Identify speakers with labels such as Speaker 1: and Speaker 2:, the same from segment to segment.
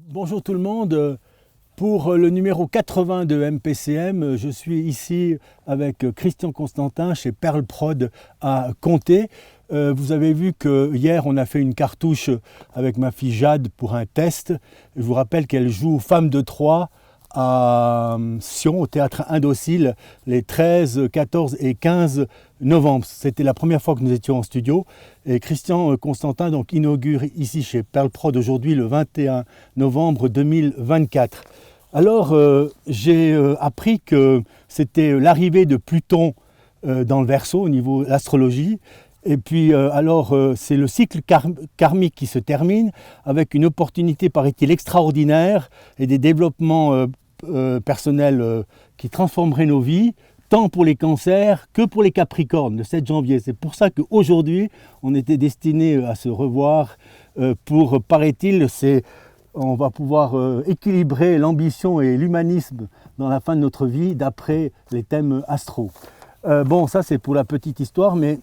Speaker 1: Bonjour tout le monde. Pour le numéro 80 de MPCM, je suis ici avec Christian Constantin chez Perle Prod à Comté. Vous avez vu que hier on a fait une cartouche avec ma fille Jade pour un test. Je vous rappelle qu'elle joue Femme de Troie à Sion, au théâtre Indocile, les 13, 14 et 15 novembre. C'était la première fois que nous étions en studio. Et Christian Constantin donc inaugure ici chez Perle Prod aujourd'hui le 21 novembre 2024. Alors j'ai appris que c'était l'arrivée de Pluton dans le Verseau au niveau de l'astrologie. Et puis c'est le cycle karmique qui se termine avec une opportunité, paraît-il, extraordinaire et des développements personnels qui transformeraient nos vies, tant pour les cancers que pour les capricornes, le 7 janvier. C'est pour ça qu'aujourd'hui, on était destiné à se revoir pour, paraît-il, on va pouvoir équilibrer l'ambition et l'humanisme dans la fin de notre vie d'après les thèmes astro. Bon, ça c'est pour la petite histoire, mais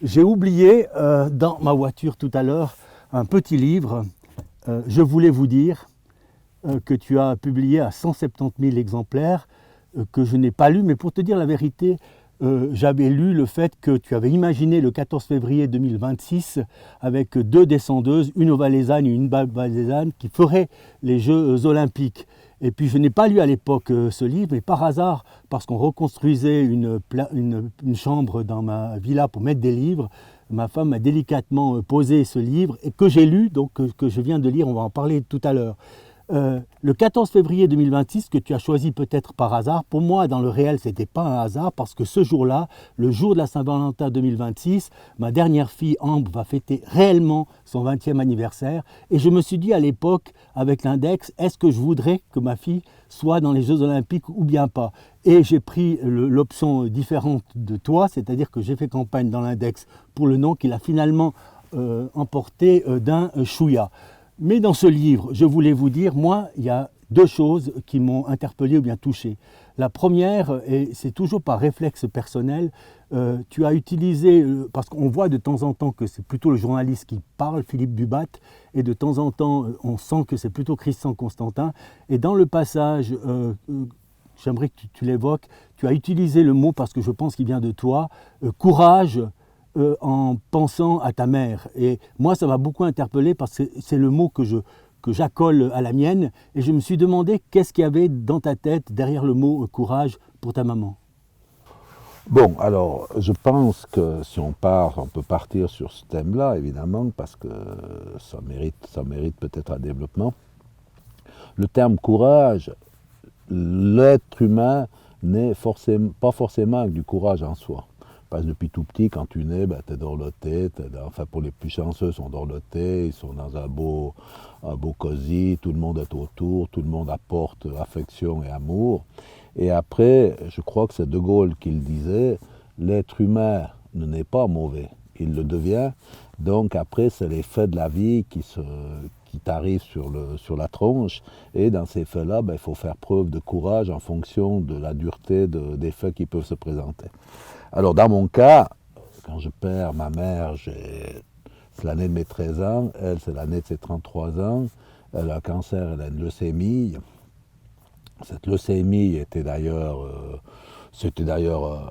Speaker 1: j'ai oublié dans ma voiture tout à l'heure un petit livre. Je voulais vous dire que tu as publié à 170 000 exemplaires, que je n'ai pas lu, mais pour te dire la vérité, j'avais lu le fait que tu avais imaginé le 14 février 2026 avec 2 descendeuses, une ovalaisane et une bavalézane, qui feraient les Jeux Olympiques. Et puis je n'ai pas lu à l'époque ce livre, mais par hasard, parce qu'on reconstruisait une chambre dans ma villa pour mettre des livres, ma femme m'a délicatement posé ce livre, et que j'ai lu, donc que je viens de lire, on va en parler tout à l'heure. Le 14 février 2026, que tu as choisi peut-être par hasard, pour moi dans le réel ce n'était pas un hasard, parce que ce jour-là, le jour de la Saint-Valentin 2026, ma dernière fille Ambre va fêter réellement son 20e anniversaire, et je me suis dit à l'époque avec l'index, est-ce que je voudrais que ma fille soit dans les Jeux Olympiques ou bien pas? Et j'ai pris l'option différente de toi, c'est-à-dire que j'ai fait campagne dans l'index pour le nom qu'il a finalement emporté d'un chouïa. Mais dans ce livre, je voulais vous dire, moi, il y a 2 choses qui m'ont interpellé ou bien touché. La première, et c'est toujours par réflexe personnel, tu as utilisé, parce qu'on voit de temps en temps que c'est plutôt le journaliste qui parle, Philippe Dubat, et de temps en temps, on sent que c'est plutôt Christian Constantin. Et dans le passage, j'aimerais que tu l'évoques, tu as utilisé le mot, parce que je pense qu'il vient de toi, courage, en pensant à ta mère. Et moi, ça m'a beaucoup interpellé parce que c'est le mot que j'accole à la mienne. Et je me suis demandé qu'est-ce qu'il y avait dans ta tête derrière le mot courage pour ta maman.
Speaker 2: Bon, alors, je pense que si on peut partir sur ce thème-là, évidemment, parce que ça mérite peut-être un développement. Le terme courage, l'être humain n'est pas forcément avec du courage en soi. Parce que depuis tout petit, quand tu nais, tu es dorloté, enfin pour les plus chanceux, ils sont dorlotés, ils sont dans un beau cosy, tout le monde est autour, tout le monde apporte affection et amour. Et après, je crois que c'est De Gaulle qui le disait, l'être humain ne naît pas mauvais, il le devient. Donc après, c'est les faits de la vie qui t'arrivent sur la tronche. Et dans ces faits-là, il faut faire preuve de courage en fonction de la dureté des faits qui peuvent se présenter. Alors dans mon cas, quand je perds ma mère, c'est l'année de mes 13 ans, elle c'est l'année de ses 33 ans, elle a un cancer, elle a une leucémie. Cette leucémie c'était d'ailleurs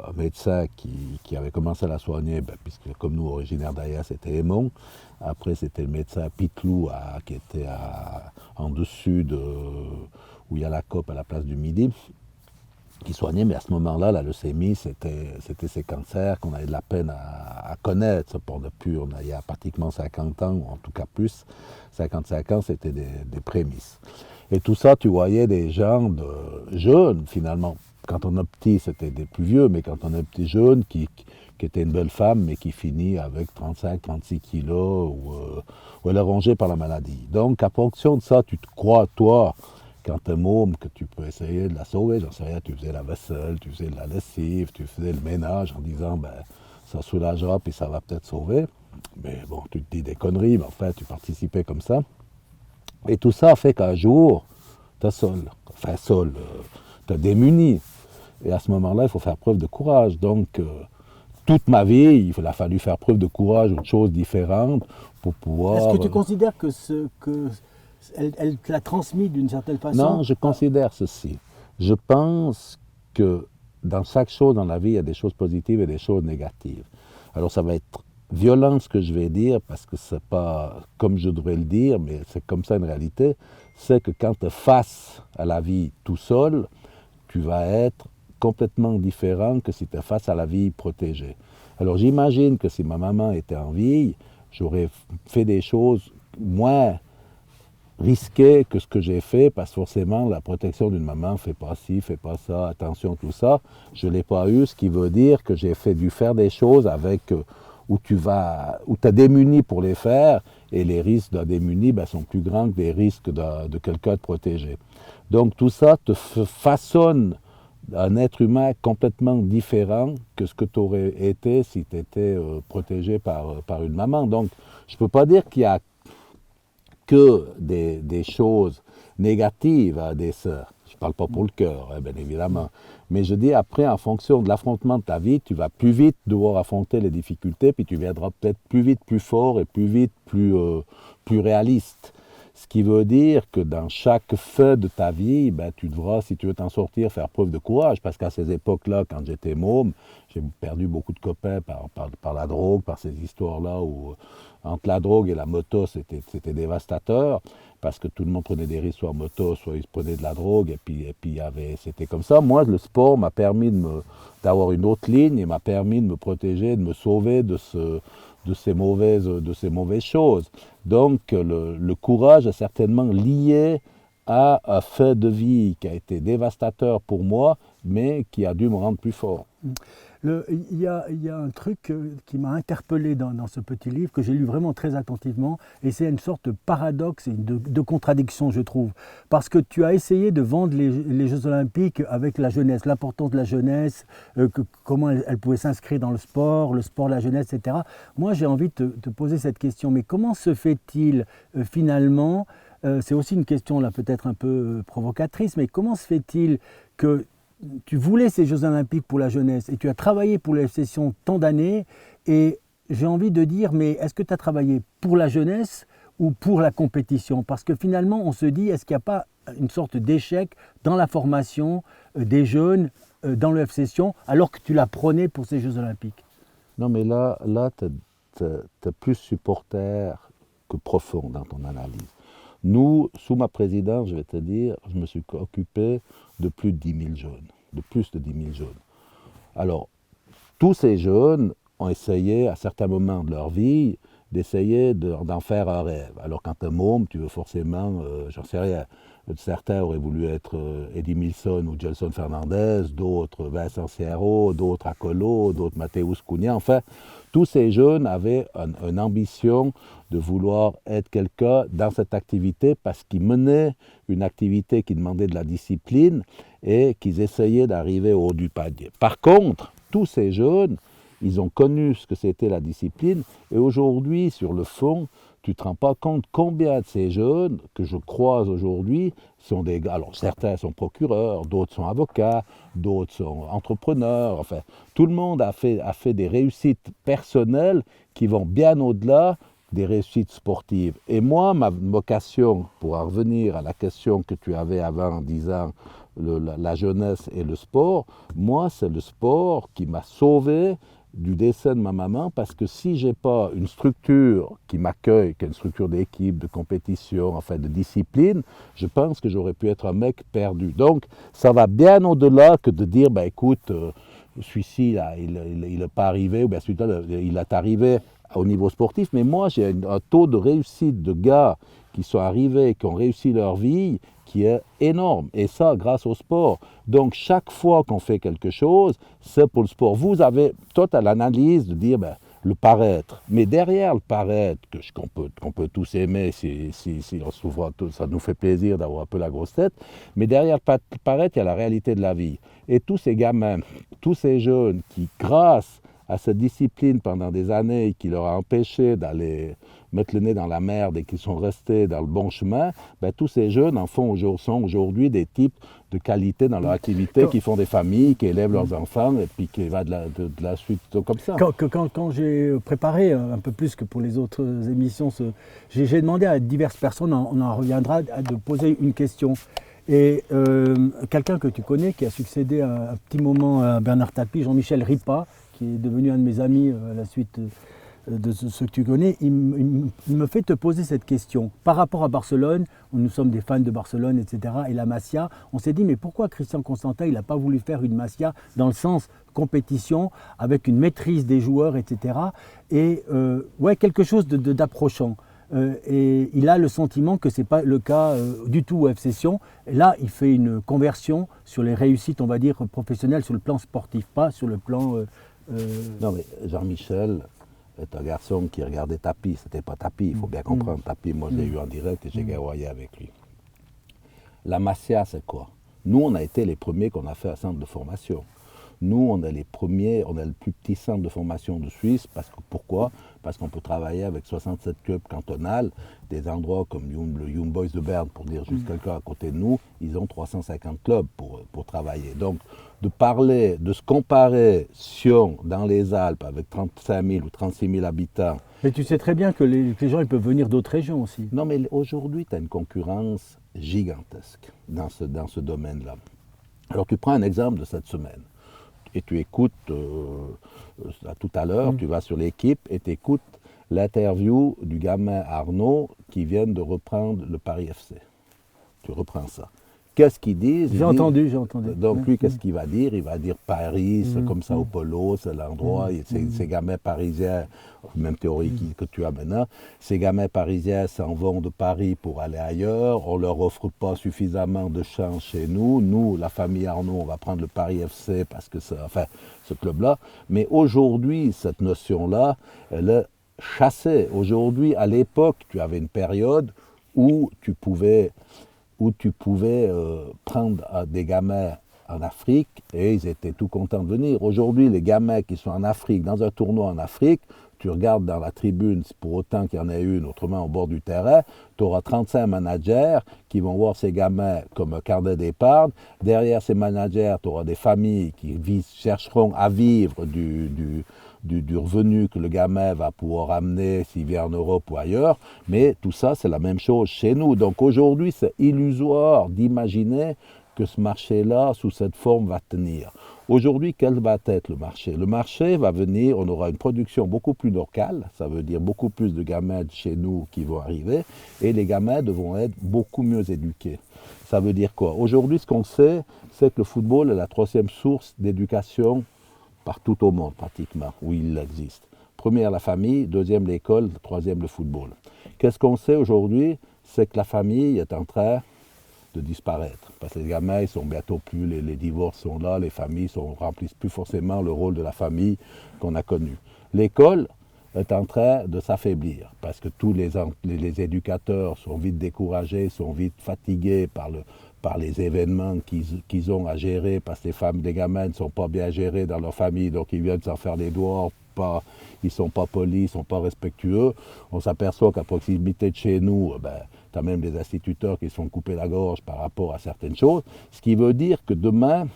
Speaker 2: un médecin qui avait commencé à la soigner, puisque comme nous, originaires d'Aya, c'était Aimon. Après, c'était le médecin Pitlou qui était en dessus où il y a la COP à la place du Midi, qui soignait, mais à ce moment-là, la leucémie, c'était ces cancers qu'on avait de la peine à connaître. Il y a pratiquement 50 ans, ou en tout cas plus, 55 ans, c'était des prémices. Et tout ça, tu voyais des gens jeunes, finalement. Quand on est petit, c'était des plus vieux, mais quand on est petit jeune, qui était une belle femme, mais qui finit avec 35-36 kilos, où elle est rongée par la maladie. Donc, à fonction de ça, tu te crois, toi, quand t'es môme, que tu peux essayer de la sauver, j'en sais rien, tu faisais la vaisselle, tu faisais de la lessive, tu faisais le ménage en disant, ça soulagera, puis ça va peut-être sauver. Mais bon, tu te dis des conneries, mais enfin, tu participais comme ça. Et tout ça fait qu'un jour, t'es seul. Enfin, seul, t'es démuni. Et à ce moment-là, il faut faire preuve de courage. Donc, toute ma vie, il a fallu faire preuve de courage ou de choses différentes pour pouvoir...
Speaker 1: Est-ce que tu considères elle te l'a transmis d'une certaine façon?
Speaker 2: Non, je considère ceci. Je pense que dans chaque chose dans la vie, il y a des choses positives et des choses négatives. Alors ça va être violent ce que je vais dire, parce que c'est pas comme je devrais le dire, mais c'est comme ça une réalité, c'est que quand tu es face à la vie tout seul, tu vas être complètement différent que si tu es face à la vie protégée. Alors j'imagine que si ma maman était en vie, j'aurais fait des choses moins risquées que ce que j'ai fait, parce que forcément la protection d'une maman, fais pas ci, fais pas ça, attention, tout ça, je ne l'ai pas eu, ce qui veut dire que j'ai dû faire des choses avec, où tu es démuni pour les faire, et les risques d'un démuni sont plus grands que des risques de quelqu'un de protégé. Donc tout ça te façonne un être humain complètement différent que ce que tu aurais été si tu étais protégé par une maman. Donc je ne peux pas dire qu'il y a que des choses négatives à des sœurs. Je ne parle pas pour le cœur, bien évidemment. Mais je dis, après, en fonction de l'affrontement de ta vie, tu vas plus vite devoir affronter les difficultés, puis tu viendras peut-être plus vite, plus fort, et plus vite, plus réaliste. Ce qui veut dire que dans chaque fait de ta vie, tu devras, si tu veux t'en sortir, faire preuve de courage. Parce qu'à ces époques-là, quand j'étais môme, j'ai perdu beaucoup de copains par la drogue, par ces histoires-là où entre la drogue et la moto, c'était dévastateur. Parce que tout le monde prenait des risques soit en moto, soit ils prenaient de la drogue, et puis c'était comme ça. Moi, le sport m'a permis d'avoir une autre ligne, et m'a permis de me protéger, de me sauver de ces mauvaises choses. Donc le courage est certainement lié à un fait de vie qui a été dévastateur pour moi, mais qui a dû me rendre plus fort.
Speaker 1: Il y a un truc qui m'a interpellé dans ce petit livre, que j'ai lu vraiment très attentivement, et c'est une sorte de paradoxe et de contradiction, je trouve. Parce que tu as essayé de vendre les Jeux Olympiques avec la jeunesse, l'importance de la jeunesse, comment elle pouvait s'inscrire dans le sport, la jeunesse, etc. Moi, j'ai envie de te poser cette question, mais comment se fait-il finalement, c'est aussi une question là peut-être un peu provocatrice, mais comment se fait-il que tu voulais ces Jeux Olympiques pour la jeunesse et tu as travaillé pour les sessions tant d'années, et j'ai envie de dire, mais est-ce que tu as travaillé pour la jeunesse ou pour la compétition? Parce que finalement, on se dit, est-ce qu'il n'y a pas une sorte d'échec dans la formation des jeunes dans le F-Session, alors que tu la prônais pour ces Jeux Olympiques?
Speaker 2: Non, mais là tu es plus supporter que profond dans ton analyse. Nous, sous ma présidence, je vais te dire, je me suis occupé de plus de 10 000 jeunes, Alors, tous ces jeunes ont essayé, à certains moments de leur vie, d'essayer d'en faire un rêve. Alors, quand tu es môme, tu veux forcément, j'en sais rien, certains auraient voulu être Eddie Milson ou Gelson Fernandez, d'autres Vincent Sierro, d'autres Acolo, d'autres Mateusz Cunha. Enfin, tous ces jeunes avaient une ambition de vouloir être quelqu'un dans cette activité, parce qu'ils menaient une activité qui demandait de la discipline et qu'ils essayaient d'arriver au haut du panier. Par contre, tous ces jeunes, ils ont connu ce que c'était la discipline, et aujourd'hui, sur le fond, tu ne te rends pas compte combien de ces jeunes que je croise aujourd'hui sont des gars. Alors certains sont procureurs, d'autres sont avocats, d'autres sont entrepreneurs. Enfin, tout le monde a fait des réussites personnelles qui vont bien au-delà des réussites sportives. Et moi, ma vocation, pour en revenir à la question que tu avais avant en disant la jeunesse et le sport, moi, c'est le sport qui m'a sauvé du décès de ma maman, parce que si je n'ai pas une structure qui m'accueille, qui est une structure d'équipe, de compétition, enfin de discipline, je pense que j'aurais pu être un mec perdu. Donc ça va bien au-delà que de dire, écoute, celui-ci, là, il n'est pas arrivé, ou bien celui-là, il est arrivé au niveau sportif, mais moi j'ai un taux de réussite de gars qui sont arrivés, qui ont réussi leur vie, qui est énorme, et ça grâce au sport. Donc chaque fois qu'on fait quelque chose, c'est pour le sport. Vous avez, toi tu as l'analyse de dire le paraître, mais derrière le paraître, qu'on peut tous aimer, si on se trouve, ça nous fait plaisir d'avoir un peu la grosse tête, mais derrière le paraître, il y a la réalité de la vie. Et tous ces gamins, tous ces jeunes qui, grâce à cette discipline pendant des années qui leur a empêché d'aller mettre le nez dans la merde et qui sont restés dans le bon chemin, ben, tous ces jeunes sont aujourd'hui des types de qualité dans leur activité, qui font des familles, qui élèvent leurs enfants et puis qui va de la suite comme ça.
Speaker 1: Quand j'ai préparé un peu plus que pour les autres émissions, j'ai demandé à diverses personnes, on en reviendra, de poser une question. Et quelqu'un que tu connais, qui a succédé à un petit moment à Bernard Tapie, Jean-Michel Ripa, qui est devenu un de mes amis à la suite de ce que tu connais, il me fait te poser cette question. Par rapport à Barcelone, où nous sommes des fans de Barcelone, etc., et la Masia, on s'est dit, mais pourquoi Christian Constantin, il n'a pas voulu faire une Masia dans le sens compétition, avec une maîtrise des joueurs, etc., et ouais, quelque chose d'approchant. Et il a le sentiment que ce n'est pas le cas du tout au FC Sion. Et là, il fait une conversion sur les réussites, on va dire, professionnelles, sur le plan sportif, pas sur le plan...
Speaker 2: Non, mais Jean-Michel est un garçon qui regardait Tapie. C'était pas Tapie, il faut bien comprendre. Tapie, moi, je l'ai eu en direct et j'ai guerroyé avec lui. La Masia, c'est quoi? Nous, on a été les premiers qu'on a fait un centre de formation. Nous, on est les premiers, on est le plus petit centre de formation de Suisse. Pourquoi? Parce qu'on peut travailler avec 67 clubs cantonales, des endroits comme le Young Boys de Berne, pour dire juste quelqu'un à côté de nous, ils ont 350 clubs pour travailler. Donc, de se comparer Sion dans les Alpes avec 35 000 ou 36 000 habitants.
Speaker 1: Mais tu sais très bien que les gens ils peuvent venir d'autres régions aussi.
Speaker 2: Non, mais aujourd'hui, tu as une concurrence gigantesque dans ce domaine-là. Alors, tu prends un exemple de cette semaine. Et tu écoutes, tout à l'heure, tu vas sur l'équipe et tu écoutes l'interview du gamin Arnaud qui vient de reprendre le Paris FC. Tu reprends ça. Qu'est-ce qu'ils disent?
Speaker 1: J'ai entendu.
Speaker 2: Donc lui, qu'est-ce qu'il va dire? Il va dire Paris, c'est comme ça au polo, c'est l'endroit. Ces gamins parisiens, même théorie que tu as maintenant, ces gamins parisiens s'en vont de Paris pour aller ailleurs. On ne leur offre pas suffisamment de chance chez nous. Nous, la famille Arnaud, on va prendre le Paris FC parce que c'est, enfin, ce club-là. Mais aujourd'hui, cette notion-là, elle est chassée. Aujourd'hui, à l'époque, tu avais une période où tu pouvais prendre des gamins en Afrique et ils étaient tout contents de venir. Aujourd'hui, les gamins qui sont en Afrique, dans un tournoi en Afrique, tu regardes dans la tribune, pour autant qu'il y en ait une, autrement au bord du terrain, tu auras 35 managers qui vont voir ces gamins comme un carnet d'épargne. Derrière ces managers, tu auras des familles qui chercheront à vivre du revenu que le gamin va pouvoir amener s'il vient en Europe ou ailleurs, mais tout ça, c'est la même chose chez nous. Donc aujourd'hui, c'est illusoire d'imaginer que ce marché-là, sous cette forme, va tenir. Aujourd'hui, quel va être le marché? Le marché va venir, on aura une production beaucoup plus locale, ça veut dire beaucoup plus de gamins de chez nous qui vont arriver, et les gamins devront être beaucoup mieux éduqués. Ça veut dire quoi? Aujourd'hui, ce qu'on sait, c'est que le football est la troisième source d'éducation partout au monde pratiquement, où il existe. Première, la famille, deuxième, l'école, troisième, le football. Qu'est-ce qu'on sait aujourd'hui? C'est que la famille est en train de disparaître. Parce que les gamins, ils sont bientôt plus, les divorces sont là, les familles remplissent plus forcément le rôle de la famille qu'on a connu. L'école est en train de s'affaiblir, parce que tous les éducateurs sont vite découragés, sont vite fatigués par les événements qu'ils ont à gérer, parce que les gamins ne sont pas bien gérés dans leur famille, donc ils viennent s'en faire les doigts, ils ne sont pas polis, ils ne sont pas respectueux. On s'aperçoit qu'à proximité de chez nous, tu as même des instituteurs qui se font couper la gorge par rapport à certaines choses, ce qui veut dire que demain,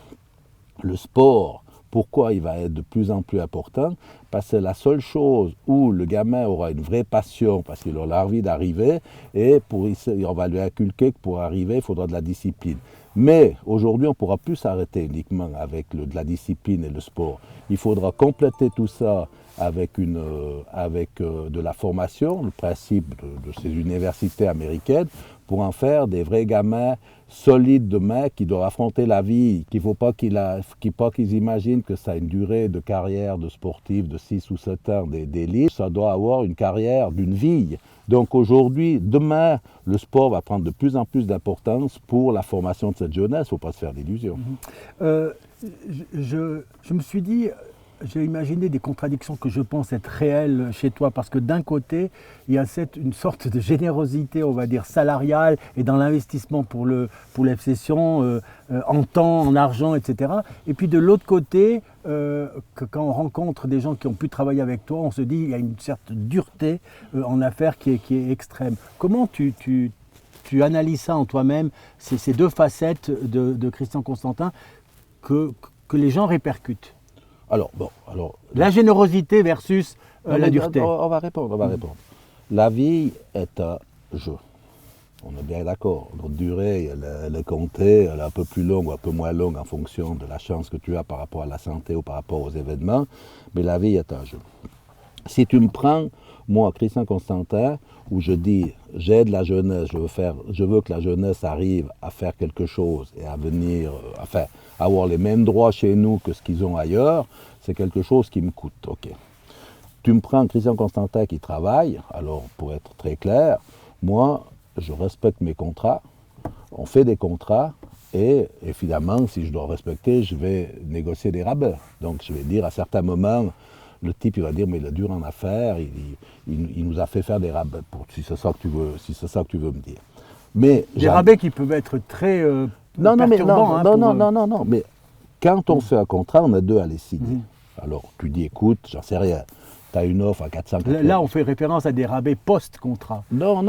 Speaker 2: le sport, pourquoi il va être de plus en plus important? Parce que c'est la seule chose où le gamin aura une vraie passion, parce qu'il aura envie d'arriver, et on va lui inculquer que pour arriver, il faudra de la discipline. Mais aujourd'hui, on ne pourra plus s'arrêter uniquement avec de la discipline et le sport. Il faudra compléter tout ça avec de la formation, le principe de ces universités américaines, pour en faire des vrais gamins solides demain qui doivent affronter la vie, qu'il ne faut pas qu'ils imaginent que ça a une durée de carrière de sportif de 6 ou 7 ans d'élite. Ça doit avoir une carrière d'une vie. Donc aujourd'hui, demain, le sport va prendre de plus en plus d'importance pour la formation de cette jeunesse. Il ne faut pas se faire d'illusions.
Speaker 1: Je me suis dit, j'ai imaginé des contradictions que je pense être réelles chez toi, parce que d'un côté, il y a une sorte de générosité, on va dire, salariale et dans l'investissement pour l'FC Sion, en temps, en argent, etc. Et puis de l'autre côté, que quand on rencontre des gens qui ont pu travailler avec toi, on se dit qu'il y a une certaine dureté en affaires qui est extrême. Comment tu analyses ça en toi-même, ces deux facettes de Christian Constantin que les gens répercutent?
Speaker 2: Alors,
Speaker 1: La générosité versus la dureté.
Speaker 2: On va répondre. La vie est un jeu. On est bien d'accord. Notre durée, elle est comptée, elle est un peu plus longue ou un peu moins longue en fonction de la chance que tu as par rapport à la santé ou par rapport aux événements. Mais la vie est un jeu. Si tu me prends, moi, Christian Constantin, où je dis, j'aide la jeunesse, je veux que la jeunesse arrive à faire quelque chose et à venir, avoir les mêmes droits chez nous que ce qu'ils ont ailleurs, c'est quelque chose qui me coûte. Okay. Tu me prends Christian Constantin qui travaille, alors pour être très clair, moi, je respecte mes contrats, on fait des contrats, et évidemment, si je dois respecter, je vais négocier des rabais. Donc je vais dire à certains moments, le type il va dire mais il est dur en affaires, il nous a fait faire des rabais, si c'est ça que tu veux me dire. Mais
Speaker 1: des rabais qui peuvent être très perturbants.
Speaker 2: Non, mais quand on fait un contrat, on est deux à les signer. Alors tu dis écoute, j'en sais rien. Tu as une offre à 480.
Speaker 1: Là, on fait référence à des rabais post-contrat.
Speaker 2: Non,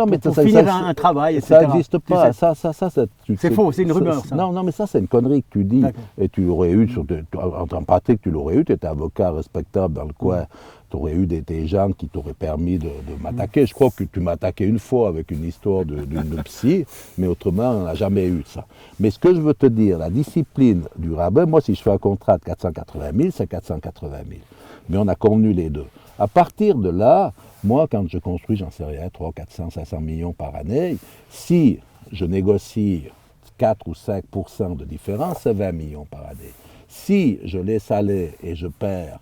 Speaker 2: mais
Speaker 1: pour finir un travail, etc.
Speaker 2: Ça n'existe pas.
Speaker 1: C'est faux, c'est une rumeur, ça.
Speaker 2: Non, mais ça, c'est une connerie que tu dis. Et tu l'aurais eu, en pratique, tu l'aurais eu. Tu étais avocat respectable dans le coin. Tu aurais eu des gens qui t'auraient permis de m'attaquer. Je crois que tu m'as attaqué une fois avec une histoire d'une psy, mais autrement, on n'a jamais eu ça. Mais ce que je veux te dire, la discipline du rabais, moi, si je fais un contrat de 480 000, c'est 480 000. Mais on a convenu les deux. À partir de là, moi, quand je construis, j'en sais rien, 300, 400, 500 millions par année, si je négocie 4 ou 5% de différence, c'est 20 millions par année. Si je laisse aller et je perds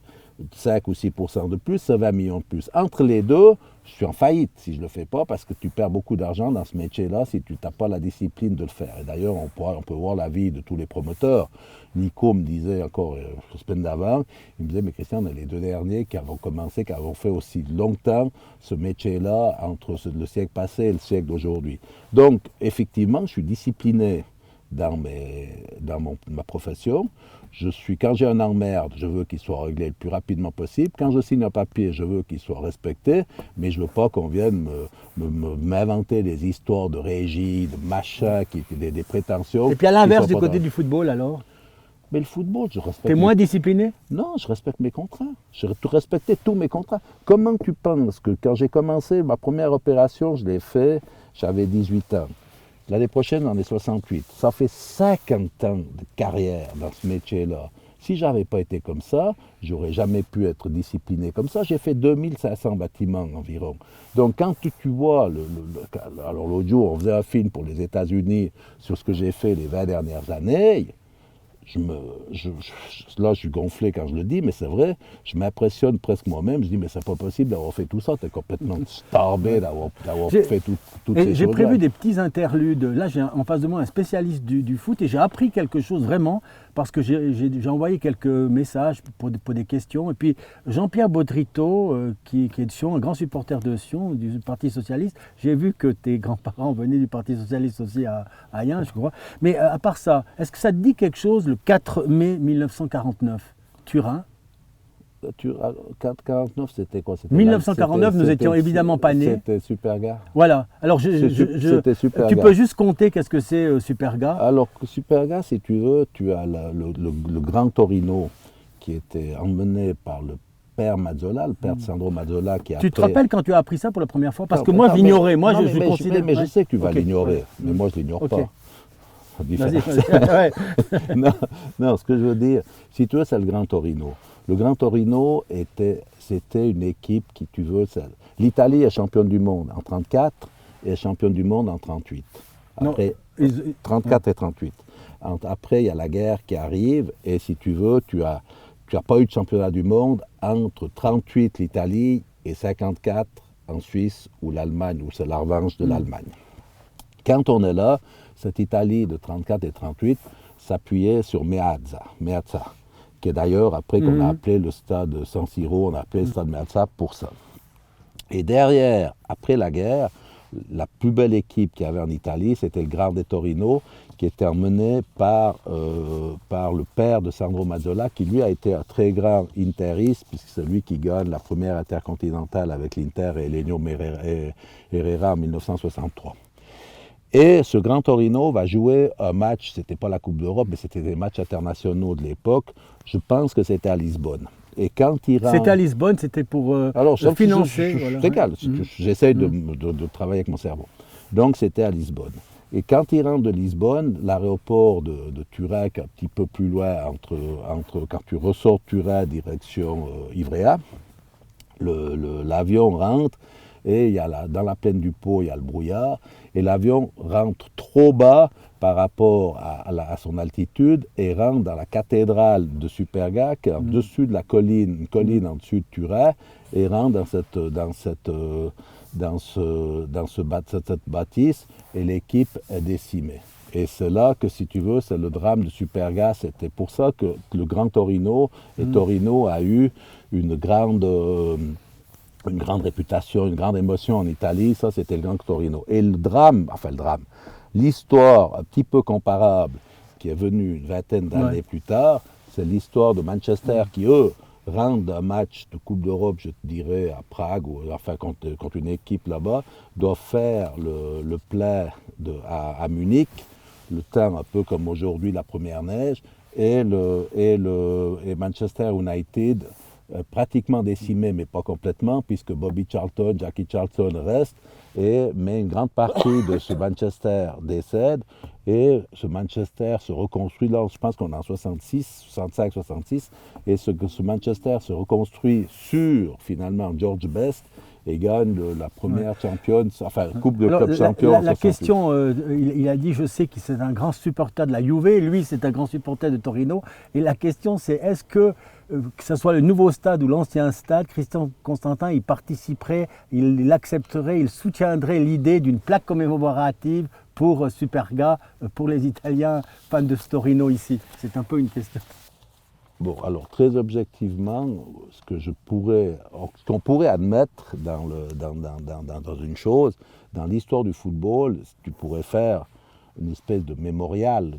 Speaker 2: 5 ou 6% de plus, c'est 20 millions de plus. Entre les deux, je suis en faillite si je ne le fais pas parce que tu perds beaucoup d'argent dans ce métier-là si tu n'as pas la discipline de le faire. Et d'ailleurs, on peut voir l'avis de tous les promoteurs. Nico me disait encore la semaine d'avant, il me disait, mais Christian, on est les deux derniers qui avons commencé, qui avons fait aussi longtemps ce métier-là entre le siècle passé et le siècle d'aujourd'hui. Donc, effectivement, je suis discipliné dans ma profession. Quand j'ai un emmerde, je veux qu'il soit réglé le plus rapidement possible. Quand je signe un papier, je veux qu'il soit respecté, mais je ne veux pas qu'on vienne m'inventer des histoires de régie, de machin, des prétentions.
Speaker 1: Et puis à l'inverse du côté du football, alors?
Speaker 2: Mais le football, je respecte...
Speaker 1: T'es moins discipliné?
Speaker 2: Non, je respecte mes contrats. Je respectais tous mes contrats. Comment tu penses que quand j'ai commencé ma première opération, je l'ai fait, j'avais 18 ans. L'année prochaine, j'en ai 68. Ça fait 50 ans de carrière dans ce métier-là. Si je n'avais pas été comme ça, je n'aurais jamais pu être discipliné comme ça. J'ai fait 2500 bâtiments environ. Donc quand tu vois, alors l'autre jour, on faisait un film pour les États-Unis sur ce que j'ai fait les 20 dernières années. Là, je suis gonflé quand je le dis, mais c'est vrai, je m'impressionne presque moi-même. Je dis, mais c'est pas possible d'avoir fait tout ça. Tu es complètement starbé d'avoir fait toutes ces choses.
Speaker 1: J'ai prévu des petits interludes. Là, j'ai en face de moi un spécialiste du foot et j'ai appris quelque chose vraiment parce que j'ai envoyé quelques messages pour des questions. Et puis, Jean-Pierre Baudrito, qui est de Sion, un grand supporter de Sion, du Parti Socialiste. J'ai vu que tes grands-parents venaient du Parti Socialiste aussi à Ayen, je crois. Mais à part ça, est-ce que ça te dit quelque chose, le 4 mai 1949, Turin?
Speaker 2: 449, c'était quoi?
Speaker 1: 1949, nous étions évidemment pas nés.
Speaker 2: C'était Superga.
Speaker 1: Voilà. Alors, tu peux juste compter qu'est-ce que c'est Superga?
Speaker 2: Alors, Superga, si tu veux, tu as le grand Torino qui était emmené par le père Mazzola, le père de Sandro Mazzola.
Speaker 1: Tu te rappelles quand tu as appris ça pour la première fois? Parce que moi, je l'ignorais. Moi, je considère...
Speaker 2: Mais je sais que tu vas l'ignorer. Mais moi, je ne l'ignore pas. Non, ce que je veux dire, si tu veux, c'est le Grand Torino. Le Grand Torino, c'était une équipe qui, tu veux, l'Italie est championne du monde en 1934 et est championne du monde en 1938. Après, 34 et 38. Après, il y a la guerre qui arrive et si tu veux, tu n'as pas eu de championnat du monde entre 1938 l'Italie et 1954 en Suisse ou l'Allemagne, où c'est la revanche de l'Allemagne. Quand on est là, cette Italie de 1934 et 1938 s'appuyait sur Meazza, qui est d'ailleurs, après qu'on a appelé le stade San Siro, on a appelé le stade Meazza pour ça. Et derrière, après la guerre, la plus belle équipe qu'il y avait en Italie, c'était le Grande Torino, qui était emmené par le père de Sandro Mazzola, qui lui a été un très grand interiste, puisque c'est lui qui gagne la première intercontinentale avec l'Inter et Lenio Herrera en 1963. Et ce Grand Torino va jouer un match, c'était pas la Coupe d'Europe, mais c'était des matchs internationaux de l'époque. Je pense que c'était à Lisbonne. Et quand il rentre...
Speaker 1: C'était à Lisbonne, c'était pour le financer.
Speaker 2: C'est égal, j'essaye de travailler avec mon cerveau. Donc c'était à Lisbonne. Et quand il rentre de Lisbonne, l'aéroport de Turec, un petit peu plus loin, quand tu ressors de Turec, direction Ivrea, l'avion rentre, et il y a dans la plaine du Pô, il y a le brouillard, et l'avion rentre trop bas par rapport à son altitude et rentre dans la cathédrale de Superga, qui est au-dessus de la colline, une colline en dessus de Turec, et rentre dans cette bâtisse, et l'équipe est décimée. Et c'est là que, si tu veux, c'est le drame de Superga. C'était pour ça que le Grand Torino, et Torino a eu une grande réputation, une grande émotion en Italie. Ça, c'était le Grand Torino. Et l'histoire un petit peu comparable, qui est venue une vingtaine d'années plus tard, c'est l'histoire de Manchester qui, eux, rentrent d'un match de Coupe d'Europe, je te dirais, à Prague, ou enfin contre une équipe là-bas, doivent faire le plein à Munich, le temps un peu comme aujourd'hui la première neige, et Manchester United pratiquement décimé, mais pas complètement, puisque Bobby Charlton, Jackie Charlton restent, mais une grande partie de ce Manchester décède, et ce Manchester se reconstruit, là je pense qu'on est en 65, 66, et ce Manchester se reconstruit sur, finalement, George Best, et gagne la première championne, enfin Coupe de Club Champion.
Speaker 1: La question, il a dit, je sais que c'est un grand supporter de la Juve, lui c'est un grand supporter de Torino, et la question c'est, est-ce que ce soit le nouveau stade ou l'ancien stade, Christian Constantin, il participerait, il accepterait, il soutiendrait l'idée d'une plaque commémorative pour Superga, pour les Italiens fans de Torino ici? C'est un peu une question.
Speaker 2: Bon, alors très objectivement, ce qu'on pourrait admettre dans une chose, dans l'histoire du football, tu pourrais faire une espèce de mémorial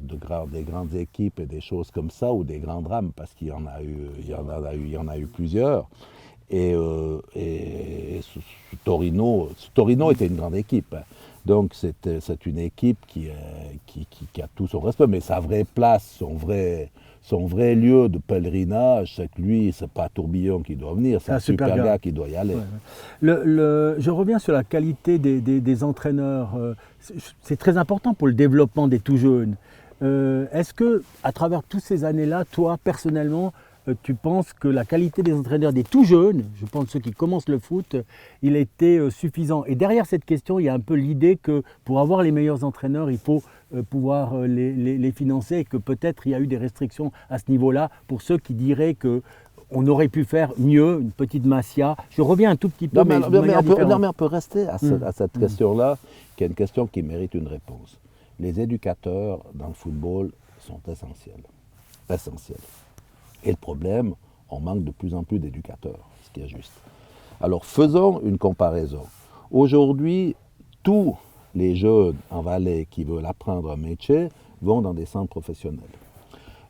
Speaker 2: des grandes équipes et des choses comme ça, ou des grands drames, parce qu'il y en a eu plusieurs. Et Torino était une grande équipe. Donc c'est une équipe qui a tout son respect, mais sa vraie place, son vrai lieu de pèlerinage, c'est que lui, c'est pas Tourbillon qui doit venir, c'est un Superga qui doit y aller.
Speaker 1: Ouais. Je reviens sur la qualité des entraîneurs. C'est très important pour le développement des tout jeunes. Est-ce que, à travers toutes ces années-là, toi, personnellement, tu penses que la qualité des entraîneurs des tout jeunes, je pense ceux qui commencent le foot, il était suffisant? Et derrière cette question, il y a un peu l'idée que pour avoir les meilleurs entraîneurs, il faut pouvoir les financer, et que peut-être il y a eu des restrictions à ce niveau-là pour ceux qui diraient qu'on aurait pu faire mieux, une petite Masia. Je reviens un tout petit peu,
Speaker 2: mais on peut rester à cette question-là, qui est une question qui mérite une réponse. Les éducateurs dans le football sont essentiels. Et le problème, on manque de plus en plus d'éducateurs, ce qui est juste. Alors faisons une comparaison. Aujourd'hui, tous les jeunes en Valais qui veulent apprendre un métier vont dans des centres professionnels.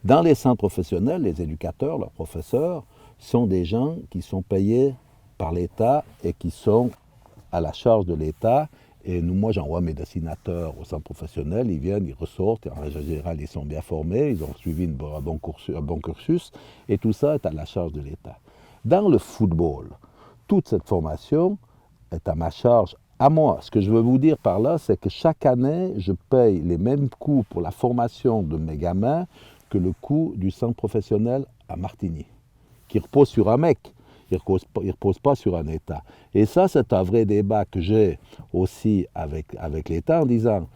Speaker 2: Dans les centres professionnels, les éducateurs, leurs professeurs, sont des gens qui sont payés par l'État et qui sont à la charge de l'État. Et moi, j'envoie mes dessinateurs au centre professionnel, ils viennent, ils ressortent, et en général, ils sont bien formés, ils ont suivi un bon cursus, et tout ça est à la charge de l'État. Dans le football, toute cette formation est à ma charge, à moi. Ce que je veux vous dire par là, c'est que chaque année, je paye les mêmes coûts pour la formation de mes gamins que le coût du centre professionnel à Martigny, qui repose sur un mec. Il ne repose pas sur un État. Et ça, c'est un vrai débat que j'ai aussi avec l'État en disant,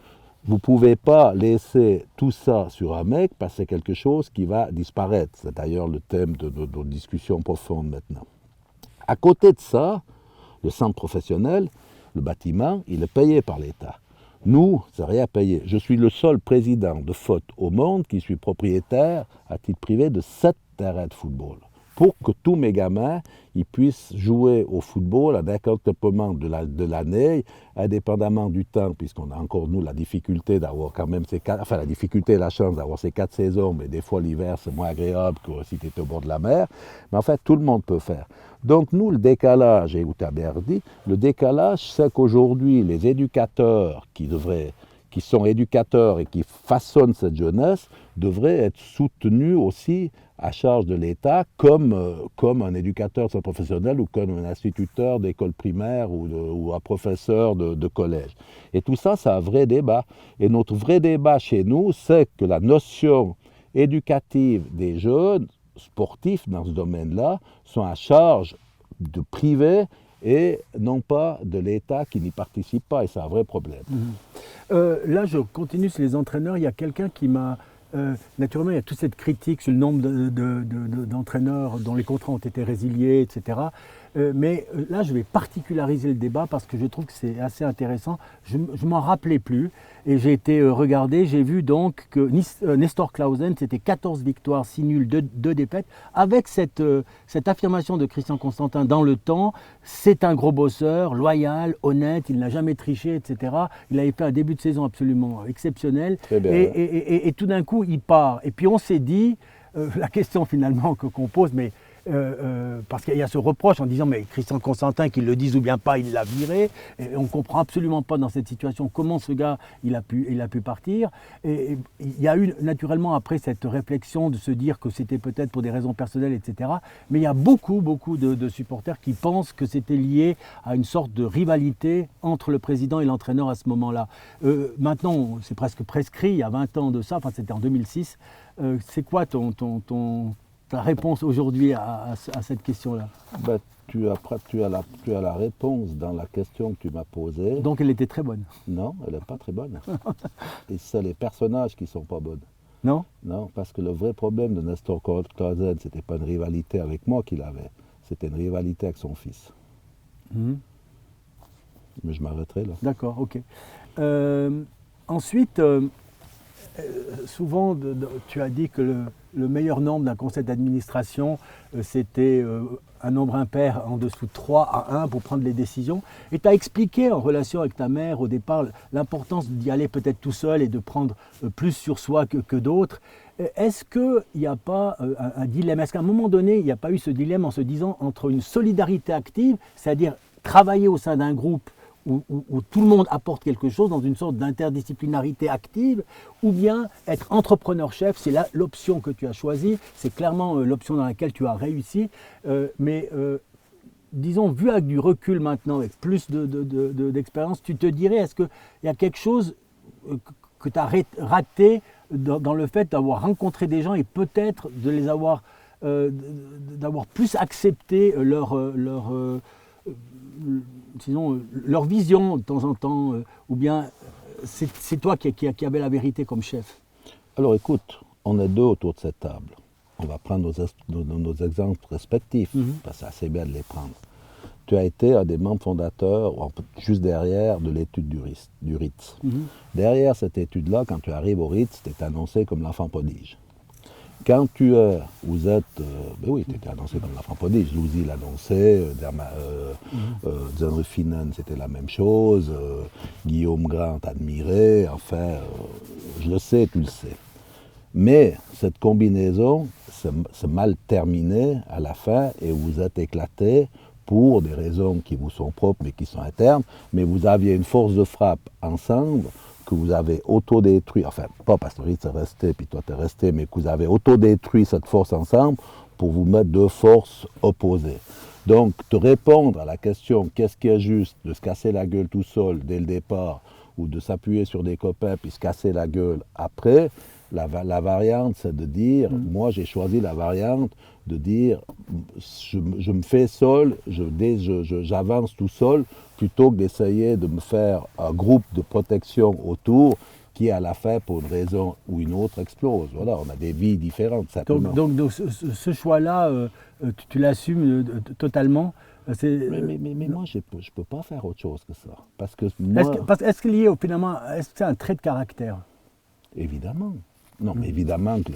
Speaker 2: vous ne pouvez pas laisser tout ça sur un mec parce que c'est quelque chose qui va disparaître. C'est d'ailleurs le thème de nos discussions profondes maintenant. À côté de ça, le centre professionnel, le bâtiment, il est payé par l'État. Nous, c'est rien payé. Je suis le seul président de FOT au monde qui suis propriétaire à titre privé de 7 terrain de football. Pour que tous mes gamins ils puissent jouer au football avec un complément de l'année, indépendamment du temps, puisqu'on a encore, nous, la difficulté d'avoir quand même la difficulté et la chance d'avoir ces 4 saisons, mais des fois l'hiver c'est moins agréable que si tu es au bord de la mer. Mais en fait, tout le monde peut faire. Donc nous, le décalage, et où tu as bien dit, le décalage, c'est qu'aujourd'hui, les éducateurs qui sont éducateurs et qui façonnent cette jeunesse devraient être soutenus aussi à charge de l'État comme un éducateur professionnel ou comme un instituteur d'école primaire ou un professeur de collège. Et tout ça, c'est un vrai débat. Et notre vrai débat chez nous, c'est que la notion éducative des jeunes sportifs dans ce domaine-là sont à charge de privé et non pas de l'État qui n'y participe pas. Et c'est un vrai problème.
Speaker 1: Là, je continue sur les entraîneurs. Il y a quelqu'un qui m'a... naturellement, il y a toute cette critique sur le nombre d'entraîneurs dont les contrats ont été résiliés, etc. Mais là, je vais particulariser le débat parce que je trouve que c'est assez intéressant. Je ne m'en rappelais plus et j'ai été regardé. J'ai vu donc que Nestor Clausen, c'était 14 victoires, 6 nuls, 2 défaites. Avec cette affirmation de Christian Constantin dans le temps, c'est un gros bosseur, loyal, honnête, il n'a jamais triché, etc. Il avait fait un début de saison absolument exceptionnel. Et tout d'un coup, il part. Et puis on s'est dit, la question finalement qu'on pose, mais parce qu'il y a ce reproche en disant mais Christian Constantin qu'il le dise ou bien pas, il l'a viré, et on ne comprend absolument pas dans cette situation comment ce gars il a pu partir. Et il y a eu naturellement après cette réflexion de se dire que c'était peut-être pour des raisons personnelles, etc. Mais il y a beaucoup de supporters qui pensent que c'était lié à une sorte de rivalité entre le président et l'entraîneur à ce moment-là. Maintenant c'est presque prescrit, il y a 20 ans de ça, enfin c'était en 2006. C'est quoi ta réponse aujourd'hui à cette question-là?
Speaker 2: Tu as la réponse dans la question que tu m'as posée.
Speaker 1: Donc elle était très bonne?
Speaker 2: Non, elle n'est pas très bonne. Et c'est les personnages qui ne sont pas bonnes.
Speaker 1: Non?
Speaker 2: Non, parce que le vrai problème de Nestor Clausen, ce n'était pas une rivalité avec moi qu'il avait, c'était une rivalité avec son fils. Mais je m'arrêterai là.
Speaker 1: D'accord, ok. Ensuite, souvent, tu as dit que le meilleur nombre d'un conseil d'administration, c'était un nombre impair en dessous de 3 à 1 pour prendre les décisions. Et tu as expliqué en relation avec ta mère au départ l'importance d'y aller peut-être tout seul et de prendre plus sur soi que d'autres. Est-ce qu'il n'y a pas un dilemme? Est-ce qu'à un moment donné, il n'y a pas eu ce dilemme en se disant entre une solidarité active, c'est-à-dire travailler au sein d'un groupe où tout le monde apporte quelque chose dans une sorte d'interdisciplinarité active, ou bien être entrepreneur-chef, c'est l'option que tu as choisie, c'est clairement l'option dans laquelle tu as réussi, mais disons, vu avec du recul maintenant, avec plus d'expérience, tu te dirais, est-ce qu'il y a quelque chose que tu as raté dans le fait d'avoir rencontré des gens et peut-être de les avoir, d'avoir plus accepté leur vision de temps en temps, ou bien c'est toi qui avais la vérité comme chef?
Speaker 2: Alors écoute, on est deux autour de cette table. On va prendre nos exemples respectifs, parce que c'est assez bien de les prendre. Tu as été un des membres fondateurs, juste derrière, de l'étude du Ritz. Derrière cette étude-là, quand tu arrives au Ritz, tu es annoncé comme l'enfant prodige. Quand vous êtes, oui, tu étais annoncé comme l'enfant prodige. Louzy l'annonçait, Xander Finan c'était la même chose, Guillaume Grant admirait, enfin, je le sais, tu le sais. Mais cette combinaison s'est mal terminée à la fin et vous êtes éclaté pour des raisons qui vous sont propres mais qui sont internes, mais vous aviez une force de frappe ensemble que vous avez autodétruit, enfin pas parce que Ritz est resté puis toi t'es resté, mais que vous avez autodétruit cette force ensemble pour vous mettre deux forces opposées. Donc te répondre à la question qu'est-ce qui est juste de se casser la gueule tout seul dès le départ ou de s'appuyer sur des copains puis se casser la gueule après, la variante c'est de dire, moi j'ai choisi la variante de dire je me fais seul, j'avance tout seul plutôt que d'essayer de me faire un groupe de protection autour qui à la fin pour une raison ou une autre explose. Voilà, on a des vies différentes simplement.
Speaker 1: Donc ce choix-là, tu l'assumes totalement.
Speaker 2: Mais moi, je ne peux pas faire autre chose que ça. Parce que moi...
Speaker 1: Est-ce qu'il y a finalement, est-ce que c'est un trait de caractère?
Speaker 2: Évidemment. Non, mais évidemment que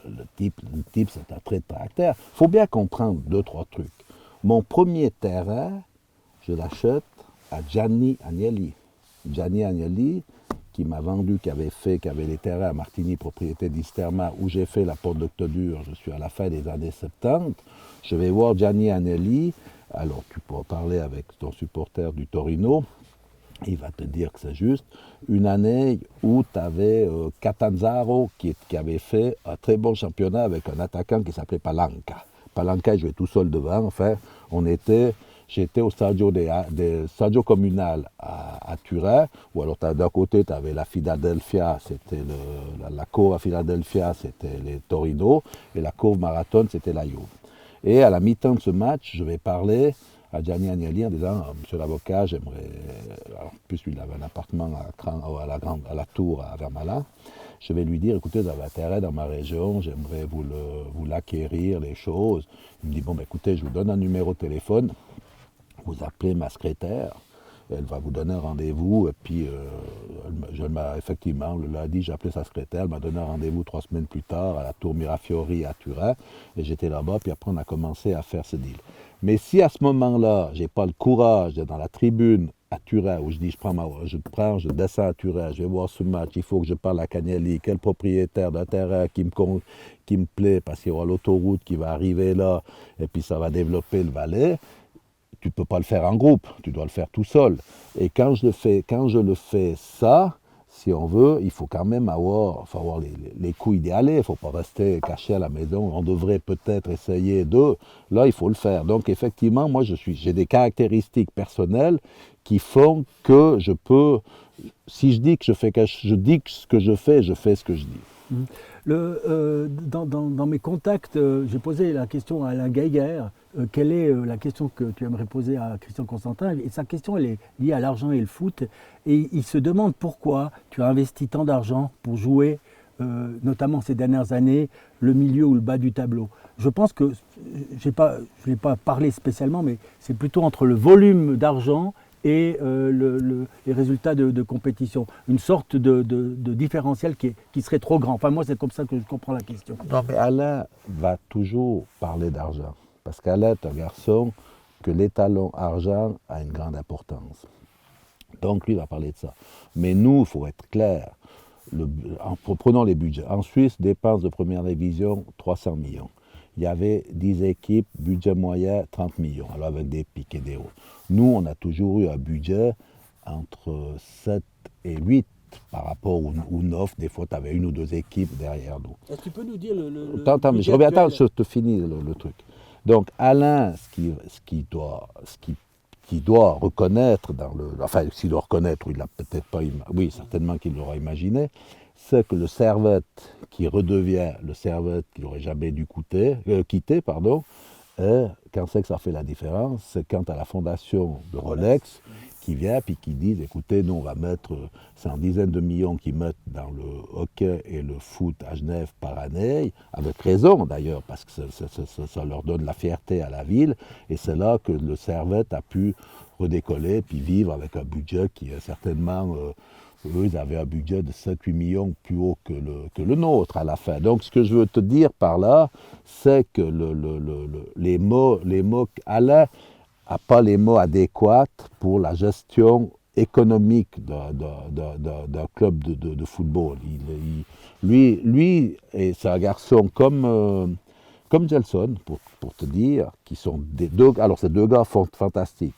Speaker 2: le type c'est un trait de caractère. Il faut bien comprendre 2-3 trucs. Mon premier terrain, je l'achète à Gianni Agnelli. Gianni Agnelli, qui m'a vendu, qui avait les terrains à Martigny, propriété d'Isterma, où j'ai fait la porte d'Octodure, je suis à la fin des années 70. Je vais voir Gianni Agnelli, alors tu pourras parler avec ton supporter du Torino, il va te dire que c'est juste, une année où tu avais Catanzaro qui avait fait un très bon championnat avec un attaquant qui s'appelait Palanca. Palanca, il jouait tout seul devant, enfin, j'étais au stadio communal à Turin, où alors d'un côté tu avais la Philadelphia, c'était la cour à Philadelphia, c'était les Torino, et la cour marathon, c'était la Juve. Et à la mi-temps de ce match, je vais parler à Gianni Agnelli en disant « Monsieur l'avocat, j'aimerais... » En plus, lui, il avait un appartement à la tour à Vermala. Je vais lui dire « Écoutez, vous avez un terrain dans ma région, j'aimerais vous l'acquérir, les choses. » Il me dit « Bon, ben, écoutez, je vous donne un numéro de téléphone. Vous appelez ma secrétaire. Elle va vous donner un rendez-vous. » Et puis, effectivement, le lundi, j'ai appelé sa secrétaire. Elle m'a donné un rendez-vous 3 semaines plus tard à la tour Mirafiori à Turin. Et j'étais là-bas. Puis après, on a commencé à faire ce deal. Mais si à ce moment-là, je n'ai pas le courage d'être dans la tribune à Turin, où je dis je descends à Turin, je vais voir ce match, il faut que je parle à Cagnelli, quel propriétaire d'un terrain qui me plaît, parce qu'il y aura l'autoroute qui va arriver là, et puis ça va développer le Valais. Tu ne peux pas le faire en groupe, tu dois le faire tout seul. Et quand je le fais ça, si on veut, il faut quand même avoir les couilles d'y aller, il ne faut pas rester caché à la maison, on devrait peut-être essayer là il faut le faire. Donc effectivement, moi j'ai des caractéristiques personnelles qui font que je peux, si je dis que je dis ce que je fais ce que je dis.
Speaker 1: Dans mes contacts, j'ai posé la question à Alain Geiger. Quelle est la question que tu aimerais poser à Christian Constantin? Et sa question, elle est liée à l'argent et le foot. Et il se demande pourquoi tu as investi tant d'argent pour jouer, notamment ces dernières années, le milieu ou le bas du tableau. Je pense que, je n'ai pas parlé spécialement, mais c'est plutôt entre le volume d'argent et les résultats de compétition. Une sorte de différentiel qui serait trop grand. Enfin, moi, c'est comme ça que je comprends la question.
Speaker 2: Non, mais Alain va toujours parler d'argent. Parce qu'Alain est un garçon que l'étalon argent a une grande importance. Donc, lui va parler de ça. Mais nous, il faut être clair. Prenons les budgets. En Suisse, dépenses de première division, 300 millions. Il y avait 10 équipes, budget moyen, 30 millions, alors avec des pics et des hauts. Nous, on a toujours eu un budget entre 7 et 8 par rapport ou 9. Des fois, tu avais 1 ou 2 équipes derrière nous.
Speaker 1: Est-ce que tu peux nous dire le
Speaker 2: Attends, mais je reviens, attends, je te finis le truc. Donc, Alain, ce qu'il doit reconnaître, s'il doit reconnaître, il l'a peut-être pas, oui, certainement qu'il l'aura imaginé, c'est que le Servette qui redevient le Servette qu'il n'aurait jamais dû quitter, quand c'est que ça fait la différence, c'est quand à la fondation de Rolex qui vient puis qui dit, écoutez, nous on va mettre, c'est en dizaines de millions qu'ils mettent dans le hockey et le foot à Genève par année, avec raison d'ailleurs, parce que ça leur donne la fierté à la ville, et c'est là que le Servette a pu redécoller puis vivre avec un budget qui est certainement... eux, ils avaient un budget de 7-8 millions plus haut que le nôtre à la fin. Donc, ce que je veux te dire par là, c'est que les mots, Alain n'a pas les mots adéquats pour la gestion économique d'un club de football. Lui, c'est un garçon comme Gelson, pour te dire, qui sont alors ces 2 gars fantastiques.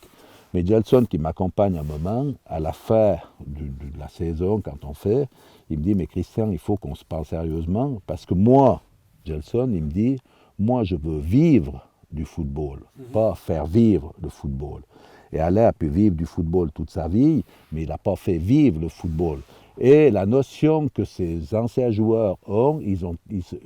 Speaker 2: Mais Gelson, qui m'accompagne un moment, à la fin de la saison, quand on fait, il me dit, mais Christian, il faut qu'on se parle sérieusement, parce que moi, Gelson, il me dit, moi, je veux vivre du football, pas faire vivre le football. Et Alain a pu vivre du football toute sa vie, mais il n'a pas fait vivre le football. Et la notion que ces anciens joueurs ont,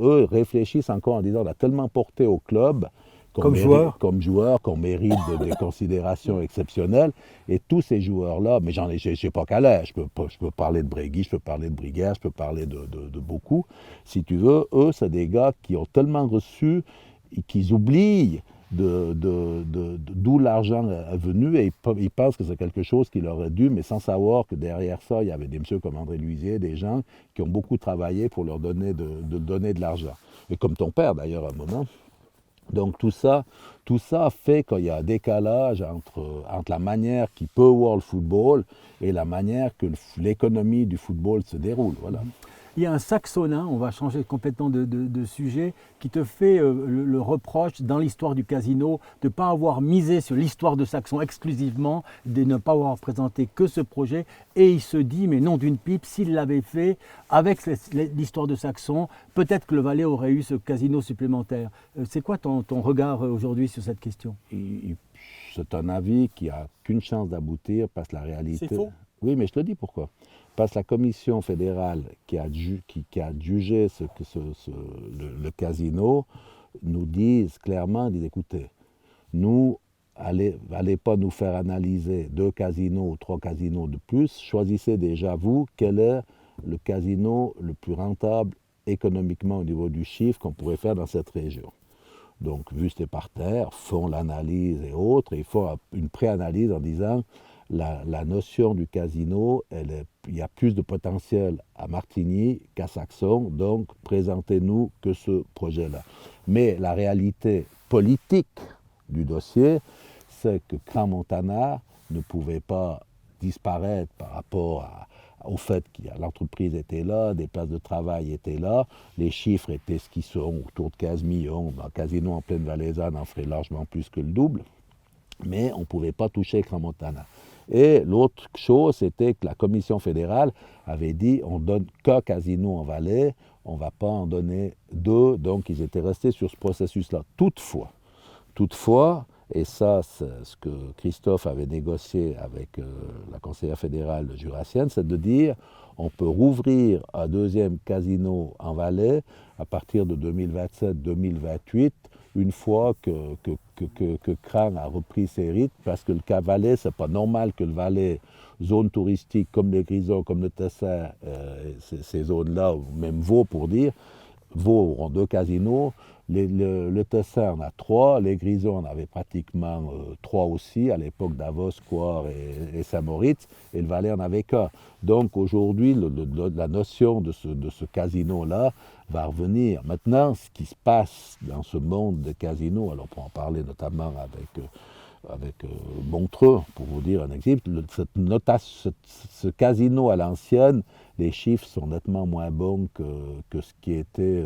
Speaker 2: eux réfléchissent encore en disant, on a tellement porté au club, comme joueur, qu'on mérite des considérations exceptionnelles. Et tous ces joueurs-là, mais j'ai pas qu'Alain, je peux parler de Bregui, je peux parler de Briguère, je peux parler de beaucoup. Si tu veux, eux, c'est des gars qui ont tellement reçu, qu'ils oublient d'où l'argent est venu, et ils pensent que c'est quelque chose qui leur est dû, mais sans savoir que derrière ça, il y avait des messieurs comme André Luisier, des gens qui ont beaucoup travaillé pour leur donner de l'argent. Et comme ton père d'ailleurs à un moment. Donc tout ça fait qu'il y a un décalage entre la manière qui peut voir le football et la manière que l'économie du football se déroule. Voilà.
Speaker 1: Il y a un saxonin, on va changer complètement de sujet, qui te fait le reproche dans l'histoire du casino de ne pas avoir misé sur l'histoire de Saxon exclusivement, de ne pas avoir présenté que ce projet. Et il se dit, mais non d'une pipe, s'il l'avait fait avec l'histoire de Saxon, peut-être que le Valais aurait eu ce casino supplémentaire. C'est quoi ton regard aujourd'hui sur cette question?
Speaker 2: C'est un avis qui n'a qu'une chance d'aboutir parce que la réalité...
Speaker 1: C'est faux.
Speaker 2: Oui, mais je te dis pourquoi. Parce que la commission fédérale qui a jugé le casino nous disent clairement, écoutez, nous, allez pas nous faire analyser 2 casinos ou 3 casinos de plus, choisissez déjà vous quel est le casino le plus rentable économiquement au niveau du chiffre qu'on pourrait faire dans cette région. Donc, Wüst et Parterre font l'analyse et autres, et ils font une pré-analyse en disant la notion du casino, il y a plus de potentiel à Martigny qu'à Saxon, donc présentez-nous que ce projet-là. Mais la réalité politique du dossier, c'est que Crans-Montana ne pouvait pas disparaître par rapport au fait que l'entreprise était là, des places de travail étaient là, les chiffres étaient ce qu'ils sont, autour de 15 millions, un casino en pleine valaisanne en ferait largement plus que le double, mais on ne pouvait pas toucher Crans-Montana. Et l'autre chose, c'était que la commission fédérale avait dit on donne qu'un casino en Valais, on ne va pas en donner 2, donc ils étaient restés sur ce processus-là. Toutefois, et ça c'est ce que Christophe avait négocié avec la conseillère fédérale jurassienne, c'est de dire on peut rouvrir un 2e casino en Valais à partir de 2027-2028, une fois que Crans a repris ses rythmes, parce que le cas Valais, c'est pas normal que le Valais, zone touristique comme les Grisons, comme le Tessin, ces zones-là, ou même Vaud pour dire, Vaud auront 2 casinos, le Tessin en a 3, les Grisons en avaient pratiquement 3 aussi, à l'époque d'Avos, Coire et Saint-Moritz, et le Valais en avait qu'un. Donc aujourd'hui, la notion de ce casino-là va revenir. Maintenant, ce qui se passe dans ce monde de casinos, alors pour en parler notamment avec Montreux, pour vous dire un exemple, ce casino à l'ancienne, les chiffres sont nettement moins bons que ce qui était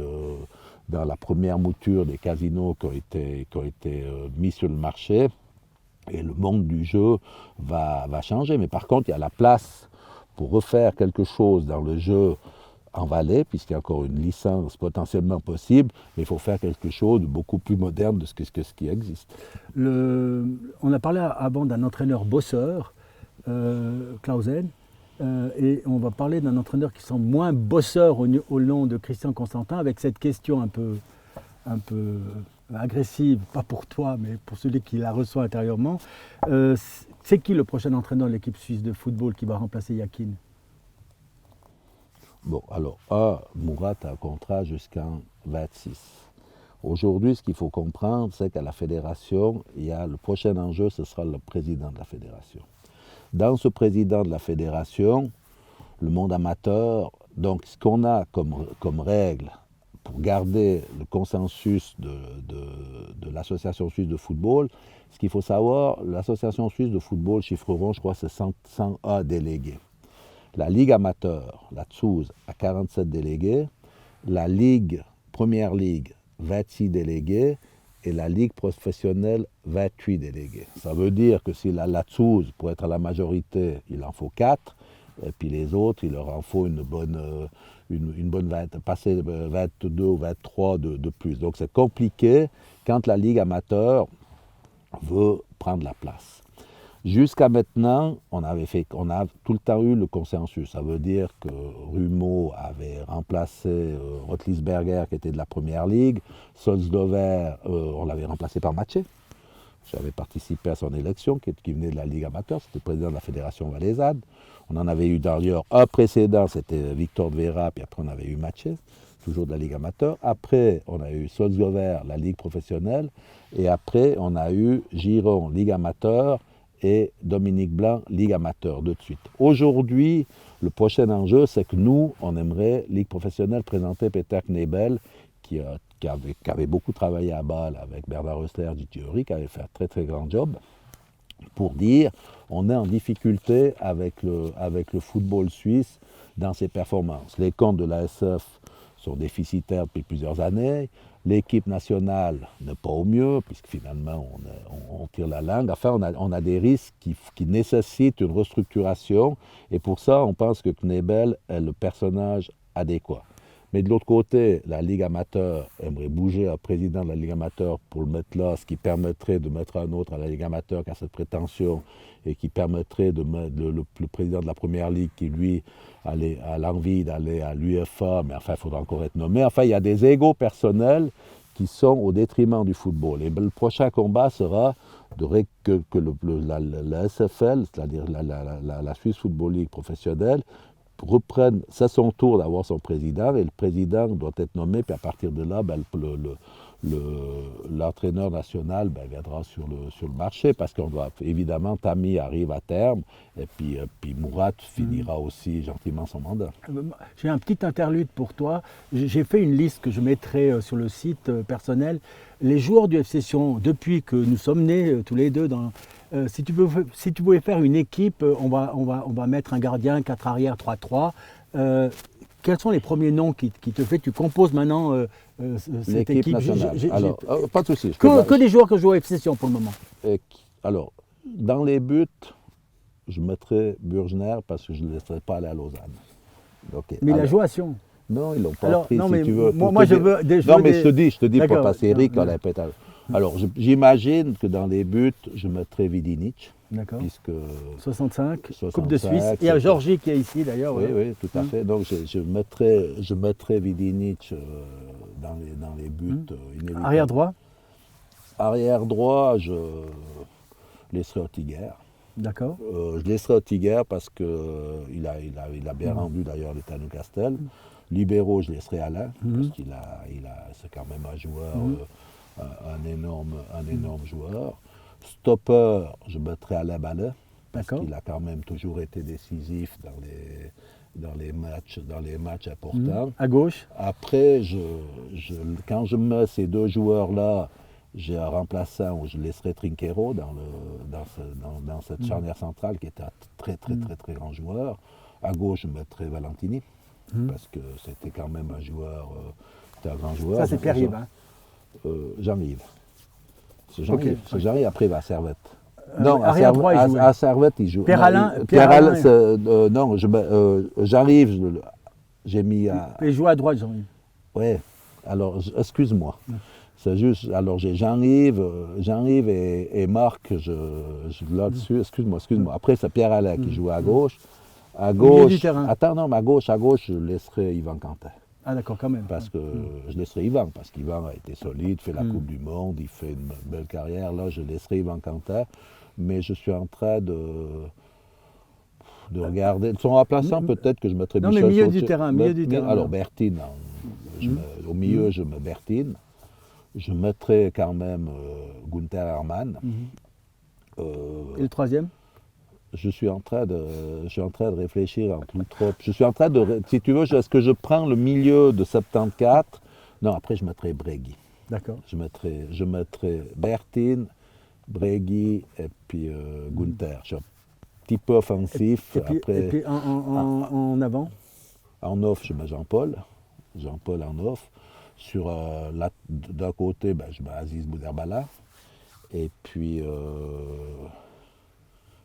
Speaker 2: dans la première mouture des casinos qui ont été mis sur le marché. Et le monde du jeu va changer. Mais par contre, il y a la place pour refaire quelque chose dans le jeu en Valais, puisqu'il y a encore une licence potentiellement possible, mais il faut faire quelque chose de beaucoup plus moderne de ce qui existe.
Speaker 1: On a parlé avant d'un entraîneur bosseur, Clausen, et on va parler d'un entraîneur qui semble moins bosseur au nom de Christian Constantin, avec cette question un peu agressive, pas pour toi, mais pour celui qui la reçoit intérieurement. C'est qui le prochain entraîneur de l'équipe suisse de football qui va remplacer Yakin?
Speaker 2: Bon, alors, Murat a un contrat jusqu'en 26. Aujourd'hui, ce qu'il faut comprendre, c'est qu'à la fédération, le prochain enjeu, ce sera le président de la fédération. Dans ce président de la fédération, le monde amateur, donc ce qu'on a comme règle pour garder le consensus de l'association suisse de football, ce qu'il faut savoir, l'association suisse de football chiffreront, je crois, c'est 101 délégués. La Ligue amateur, la TSUS, a 47 délégués, la Ligue, Première Ligue, 26 délégués, et la Ligue professionnelle, 28 délégués. Ça veut dire que si la TSUS, pour être à la majorité, il en faut 4, et puis les autres, il leur en faut une bonne passer 22 ou 23 de plus. Donc c'est compliqué quand la Ligue amateur veut prendre la place. Jusqu'à maintenant, on a tout le temps eu le consensus. Ça veut dire que Rumeau avait remplacé Rotlisberger, qui était de la Première Ligue. Solsdover, on l'avait remplacé par Mathieu. J'avais participé à son élection, qui venait de la Ligue amateur. C'était le président de la Fédération valaisanne. On en avait eu d'ailleurs un précédent, c'était Victor de Vera, puis après on avait eu Mathieu. toujours de la Ligue amateur. Après, on a eu Solsgover, la Ligue professionnelle. Et après, on a eu Giron, Ligue amateur, et Dominique Blanc, Ligue amateur, de suite. Aujourd'hui, le prochain enjeu, c'est que nous, on aimerait, Ligue professionnelle, présenter Peter Knebel, qui avait beaucoup travaillé à Bâle avec Bernard Rösler du Thierry, qui avait fait un très très grand job, pour dire on est en difficulté avec le football suisse dans ses performances. Les comptes de l'ASF sont déficitaires depuis plusieurs années. L'équipe nationale n'est pas au mieux, puisque finalement on tire la langue. Enfin, on a des risques qui nécessitent une restructuration. Et pour ça, on pense que Knebel est le personnage adéquat. Mais de l'autre côté, la Ligue amateur aimerait bouger un président de la Ligue amateur pour le mettre là, ce qui permettrait de mettre un autre à la Ligue amateur qui a cette prétention et qui permettrait de mettre le président de la Première Ligue qui, lui, a l'envie d'aller à l'UEFA, mais enfin, il faudra encore être nommé. Enfin, il y a des égos personnels qui sont au détriment du football. Et le prochain combat sera que la SFL, c'est-à-dire la Swiss Football League professionnelle, reprenne, c'est son tour d'avoir son président, et le président doit être nommé, puis à partir de là, l'entraîneur national viendra sur le marché, parce qu'on doit, évidemment, Tami arrive à terme, et puis Mourat finira aussi gentiment son mandat.
Speaker 1: J'ai un petit interlude pour toi. J'ai fait une liste que je mettrai sur le site personnel. Les joueurs du FC Sion, depuis que nous sommes nés tous les deux, si tu pouvais faire une équipe, on va mettre un gardien, 4 arrières, 3-3. Quels sont les premiers noms qui te fait? Tu composes maintenant cette équipe
Speaker 2: nationale. Alors, pas de souci.
Speaker 1: Que des joueurs que jouent au FC Sion pour le moment.
Speaker 2: Alors, dans les buts, je mettrais Burgener parce que je ne le laisserai pas aller à Lausanne. Okay.
Speaker 1: Mais il a joué à Sion.
Speaker 2: Non, ils l'ont pas pris,
Speaker 1: non,
Speaker 2: si
Speaker 1: mais
Speaker 2: tu veux.
Speaker 1: Moi, je veux
Speaker 2: non, mais je te dis pas passer Eric. Alors, j'imagine que dans les buts, je mettrais Vidinic.
Speaker 1: D'accord.
Speaker 2: Puisque
Speaker 1: 65, Coupe de Suisse. Il y a Georgie qui est ici d'ailleurs.
Speaker 2: Oui, oui, tout à fait. Donc, je mettrais Vidinic dans les buts inévitables.
Speaker 1: Arrière droit?
Speaker 2: Arrière droit, je laisserai Ottiguer.
Speaker 1: D'accord.
Speaker 2: Je laisserai Ottiguer parce qu'il a bien rendu d'ailleurs l'état de Newcastle. Libéraux, je laisserai Alain, parce c'est quand même un joueur, un énorme joueur. Stopper, je mettrai Alain Ballet, parce qu'il a quand même toujours été décisif dans les matchs importants.
Speaker 1: À gauche?
Speaker 2: Après, quand je mets ces deux joueurs-là, j'ai un remplaçant où je laisserai Trinquero dans cette charnière centrale qui est un très grand joueur. À gauche, je mettrai Valentini, parce que c'était quand même un joueur, c'était un grand joueur.
Speaker 1: Ça, c'est Pierre-Yves, hein?
Speaker 2: Jean-Yves. C'est Jean-Yves, après il va à Servette.
Speaker 1: Non,
Speaker 2: à Servette, il joue.
Speaker 1: Pierre-Alain,
Speaker 2: non, Jean-Yves, j'ai mis à...
Speaker 1: Il joue à droite, Jean-Yves.
Speaker 2: Oui, alors, excuse-moi. C'est juste, alors j'ai Jean-Yves et Marc, là-dessus, excuse-moi. Après, c'est Pierre-Alain qui joue à gauche. À gauche, attends, non, mais à gauche, je laisserai Yvan Quentin.
Speaker 1: Ah d'accord, quand même.
Speaker 2: Parce que je laisserai Yvan, parce qu'Yvan a été solide, fait la Coupe du Monde, il fait une belle carrière. Là, je laisserai Yvan Quentin, mais je suis en train de regarder. Son remplaçant, peut-être que je mettrai
Speaker 1: Michel. Non, mais milieu du terrain.
Speaker 2: Alors, Bertine, au milieu, je mets Bertine. Je mettrai quand même Gunther Hermann.
Speaker 1: Et le troisième?
Speaker 2: Je suis en train de réfléchir en tout trop. Je suis en train de, si tu veux, est-ce que je prends le milieu de 74? Non, après je mettrai Bregui.
Speaker 1: D'accord.
Speaker 2: Je mettrai Bertine, Bregui et puis Gunther. Je suis un petit peu offensif.
Speaker 1: Et puis en avant?
Speaker 2: En off, je mets Jean-Paul en off. D'un côté, je mets Aziz Bouderbala. Et puis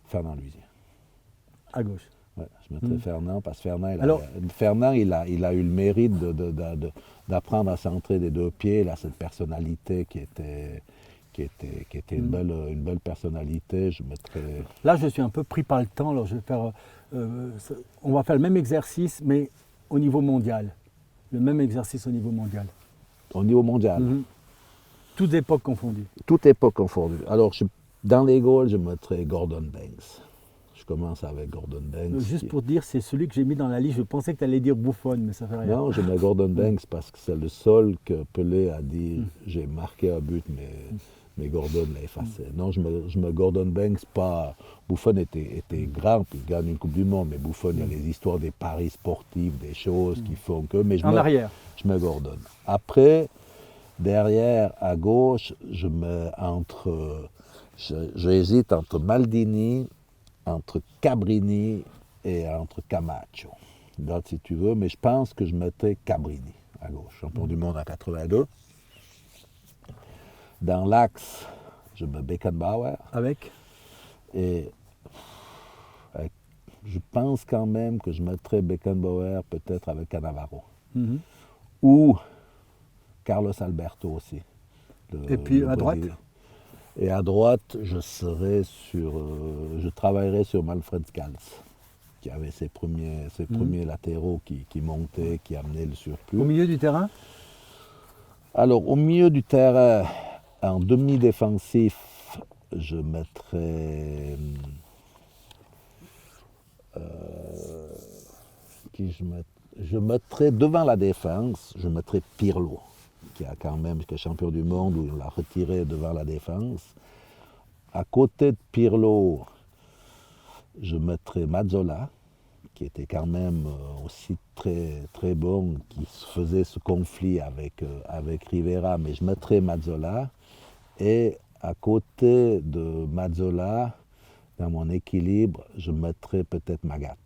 Speaker 2: Fernand Luisier.
Speaker 1: À gauche.
Speaker 2: Ouais, je mettrais Fernand, parce que Fernand, il a eu le mérite d'apprendre à centrer des deux pieds. Il a cette personnalité qui était une belle personnalité. Je mettrais...
Speaker 1: Là, je suis un peu pris par le temps. Alors, on va faire le même exercice, mais au niveau mondial. Le même exercice au niveau mondial.
Speaker 2: Au niveau mondial.
Speaker 1: Toutes époques confondues.
Speaker 2: Toutes époques confondues. Alors, dans les goals, je mettrais Gordon Banks. Je Je commence avec Gordon Banks.
Speaker 1: Juste pour dire, c'est celui que j'ai mis dans la liste. Je pensais que tu allais dire Buffon, mais ça fait rien.
Speaker 2: Non, je mets Gordon Banks parce que c'est le seul que Pelé a dit j'ai marqué un but, mais Gordon l'a effacé. Non, je mets Gordon Banks, pas. Buffon était grand, puis il gagne une Coupe du Monde, mais Buffon, il y a les histoires des paris sportifs, des choses qui font que. Mais
Speaker 1: arrière.
Speaker 2: Je mets Gordon. Après, derrière, à gauche, je mets j'hésite entre Maldini, entre Cabrini et entre Camacho. Regarde si tu veux, mais je pense que je mettrais Cabrini à gauche, champion du monde en 82. Dans l'axe, je mets Beckenbauer. Et je pense quand même que je mettrais Beckenbauer peut-être avec Cannavaro. Ou Carlos Alberto aussi.
Speaker 1: Et puis à droite?
Speaker 2: Et à droite, je travaillerais sur Manfred Scals, qui avait ses premiers latéraux qui montaient, qui amenaient le surplus.
Speaker 1: Au milieu du terrain?
Speaker 2: Alors, au milieu du terrain, en demi-défensif, je mettrais... je mettrais devant la défense, je mettrais Pirlo, qui est champion du monde, où il l'a retiré devant la défense. À côté de Pirlo, je mettrais Mazzola, qui était quand même aussi très, très bon, qui faisait ce conflit avec Rivera, mais je mettrais Mazzola. Et à côté de Mazzola, dans mon équilibre, je mettrais peut-être Magat.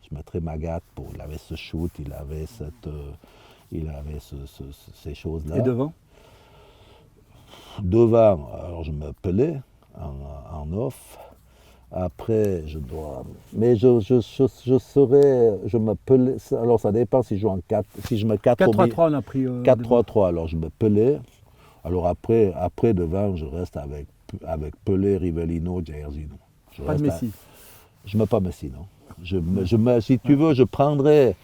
Speaker 2: Je mettrais Magat il avait ce shoot, il avait ces choses-là.
Speaker 1: Et devant?
Speaker 2: Devant, alors je me Pelé en off. Après, je dois... Mais je me Pelé... Alors ça dépend si je joue en 4... Si je mets
Speaker 1: 4-3-3, on a pris...
Speaker 2: 4-3-3, alors je me Pelé. Alors après devant, je reste avec Pelé, Rivellino, Jairzinho.
Speaker 1: Pas de Messi?
Speaker 2: Je ne mets pas Messi, non. Si tu veux, je prendrais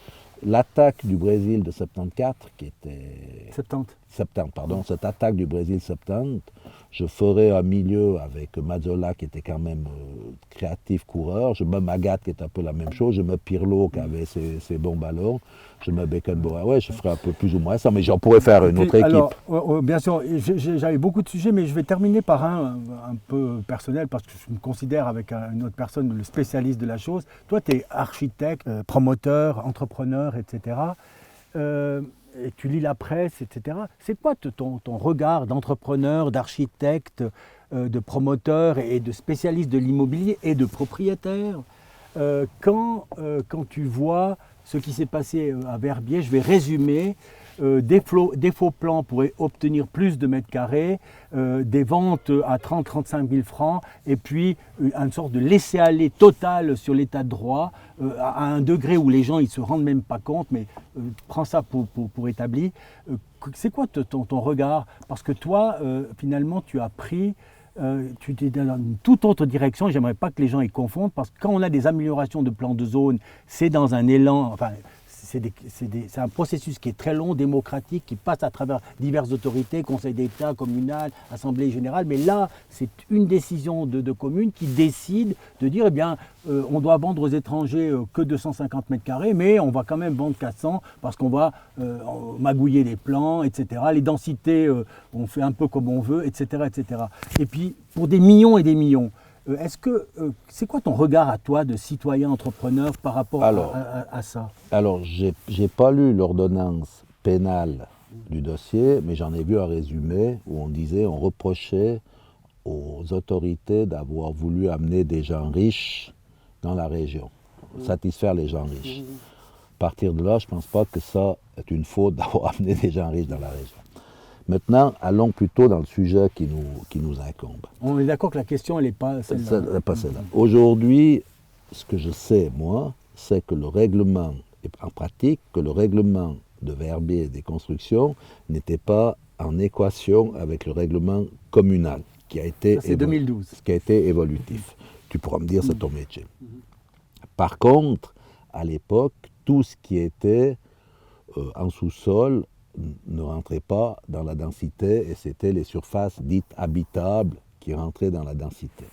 Speaker 2: l'attaque du Brésil de 74, qui était... 70, pardon. Cette attaque du Brésil 70, je ferais un milieu avec Mazzola, qui était quand même créatif coureur. Je mets Magat, qui est un peu la même chose. Je mets Pirlo, qui avait ses bons ballons. Je mets Beckenbauer. Ouais, je ferais un peu plus ou moins ça, mais j'en pourrais faire une autre équipe.
Speaker 1: Alors, bien sûr, j'avais beaucoup de sujets, mais je vais terminer par un peu personnel, parce que je me considère avec une autre personne le spécialiste de la chose. Toi, tu es architecte, promoteur, entrepreneur, etc. Et tu lis la presse, etc. C'est quoi ton regard d'entrepreneur, d'architecte, de promoteur et de spécialiste de l'immobilier et de propriétaire quand tu vois ce qui s'est passé à Verbier? Je vais résumer. Des faux plans pour obtenir plus de mètres carrés, des ventes à 30-35 000 francs, et puis une sorte de laisser-aller total sur l'état de droit, à un degré où les gens ne se rendent même pas compte, mais prends ça pour établi. C'est quoi ton regard? Parce que toi, finalement, tu as pris... tu es dans une toute autre direction. J'aimerais pas que les gens y confondent, parce que quand on a des améliorations de plans de zone, c'est dans un élan... Enfin, c'est un processus qui est très long, démocratique, qui passe à travers diverses autorités, Conseil d'État, communal, Assemblée générale. Mais là, c'est une décision de commune qui décide de dire, eh bien, on doit vendre aux étrangers que 250 mètres carrés, mais on va quand même vendre 400 parce qu'on va magouiller les plans, etc. Les densités, on fait un peu comme on veut, etc., etc. Et puis, pour des millions et des millions, c'est quoi ton regard à toi de citoyen entrepreneur par rapport à ça?
Speaker 2: Alors, j'ai pas lu l'ordonnance pénale du dossier, mais j'en ai vu un résumé où on reprochait aux autorités d'avoir voulu amener des gens riches dans la région, satisfaire les gens riches. À partir de là, je ne pense pas que ça est une faute d'avoir amené des gens riches dans la région. Maintenant, allons plutôt dans le sujet qui nous incombe.
Speaker 1: On est d'accord que la question, elle n'est pas celle-là.
Speaker 2: Elle n'est pas celle-là. Aujourd'hui, ce que je sais, moi, c'est que le règlement, en pratique, que le règlement de Verbier des constructions n'était pas en équation avec le règlement communal, qui a été,
Speaker 1: c'est 2012.
Speaker 2: Qui a été évolutif. Tu pourras me dire, c'est ton métier. Par contre, à l'époque, tout ce qui était en sous-sol ne rentrait pas dans la densité, et c'était les surfaces dites habitables qui rentraient dans la densité.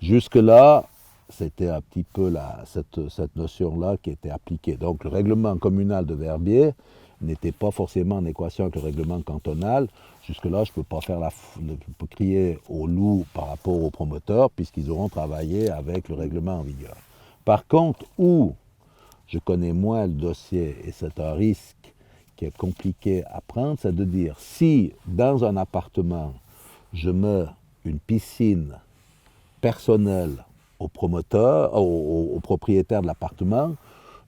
Speaker 2: Jusque-là, c'était un petit peu cette notion-là qui était appliquée. Donc le règlement communal de Verbier n'était pas forcément en équation avec le règlement cantonal. Jusque-là, je ne peux crier au loup par rapport aux promoteurs, puisqu'ils auront travaillé avec le règlement en vigueur. Par contre, où je connais moins le dossier, et c'est un risque qui est compliqué à prendre, c'est de dire, si dans un appartement, je mets une piscine personnelle au promoteur, au propriétaire de l'appartement,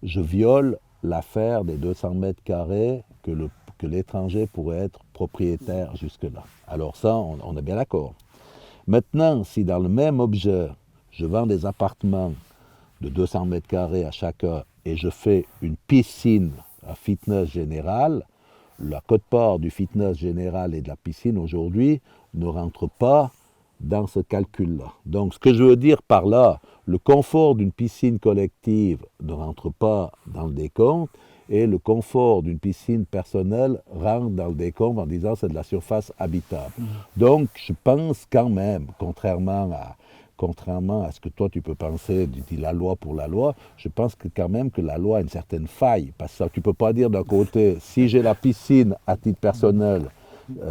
Speaker 2: je viole l'affaire des 200 mètres carrés que l'étranger pourrait être propriétaire jusque-là. Alors ça, on est bien d'accord. Maintenant, si dans le même objet, je vends des appartements de 200 mètres carrés à chacun et je fais une piscine à fitness général, la quote-part du fitness général et de la piscine aujourd'hui ne rentre pas dans ce calcul-là. Donc ce que je veux dire par là, le confort d'une piscine collective ne rentre pas dans le décompte et le confort d'une piscine personnelle rentre dans le décompte en disant c'est de la surface habitable. Donc je pense quand même, contrairement à ce que toi tu peux penser, tu dis la loi pour la loi, je pense que quand même que la loi a une certaine faille, parce que tu ne peux pas dire d'un côté, si j'ai la piscine à titre personnel,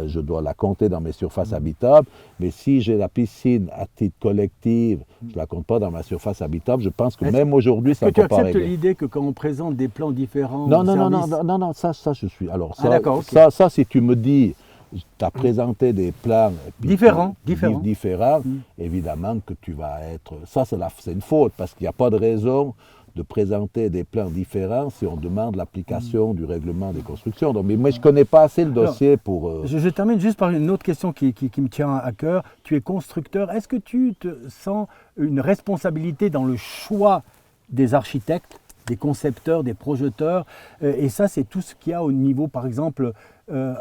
Speaker 2: je dois la compter dans mes surfaces habitables, mais si j'ai la piscine à titre collectif, je ne la compte pas dans ma surface habitable. Je pense que même aujourd'hui, ça ne peut pas régler.
Speaker 1: Est-ce que tu acceptes l'idée que quand on présente des plans différents...
Speaker 2: Non, ça je suis... Alors
Speaker 1: ça,
Speaker 2: si tu me dis, tu as présenté des plans
Speaker 1: différents,
Speaker 2: évidemment que tu vas être... Ça, c'est une faute, parce qu'il n'y a pas de raison de présenter des plans différents si on demande l'application du règlement des constructions. Donc, mais moi, je ne connais pas assez le dossier pour...
Speaker 1: Je termine juste par une autre question qui me tient à cœur. Tu es constructeur. Est-ce que tu te sens une responsabilité dans le choix des architectes, des concepteurs, des projeteurs? Et ça, c'est tout ce qu'il y a au niveau, par exemple,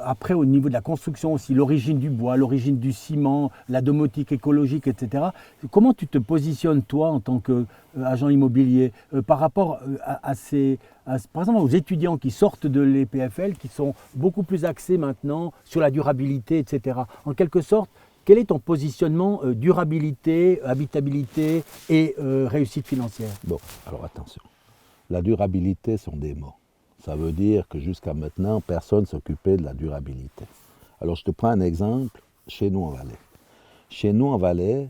Speaker 1: après au niveau de la construction aussi, l'origine du bois, l'origine du ciment, la domotique écologique, etc. Comment tu te positionnes, toi, en tant qu'agent immobilier, par rapport par exemple, aux étudiants qui sortent de l'EPFL, qui sont beaucoup plus axés maintenant sur la durabilité, etc. En quelque sorte, quel est ton positionnement durabilité, habitabilité et réussite financière?
Speaker 2: Bon, alors attention. La durabilité sont des mots. Ça veut dire que jusqu'à maintenant, personne ne s'occupait de la durabilité. Alors je te prends un exemple, chez nous en Valais. Chez nous en Valais,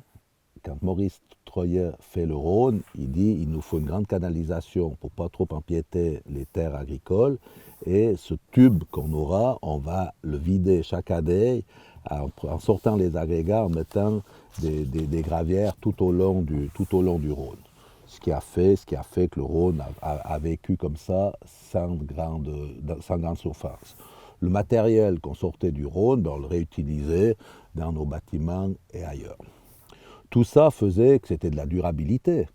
Speaker 2: quand Maurice Troyer fait le Rhône, il dit il nous faut une grande canalisation pour pas trop empiéter les terres agricoles. Et ce tube qu'on aura, on va le vider chaque année en sortant les agrégats, en mettant des gravières tout au long du Rhône. Ce qui a fait que le Rhône a vécu comme ça, sans grande surface. Le matériel qu'on sortait du Rhône, on le réutilisait dans nos bâtiments et ailleurs. Tout ça faisait que c'était de la durabilité.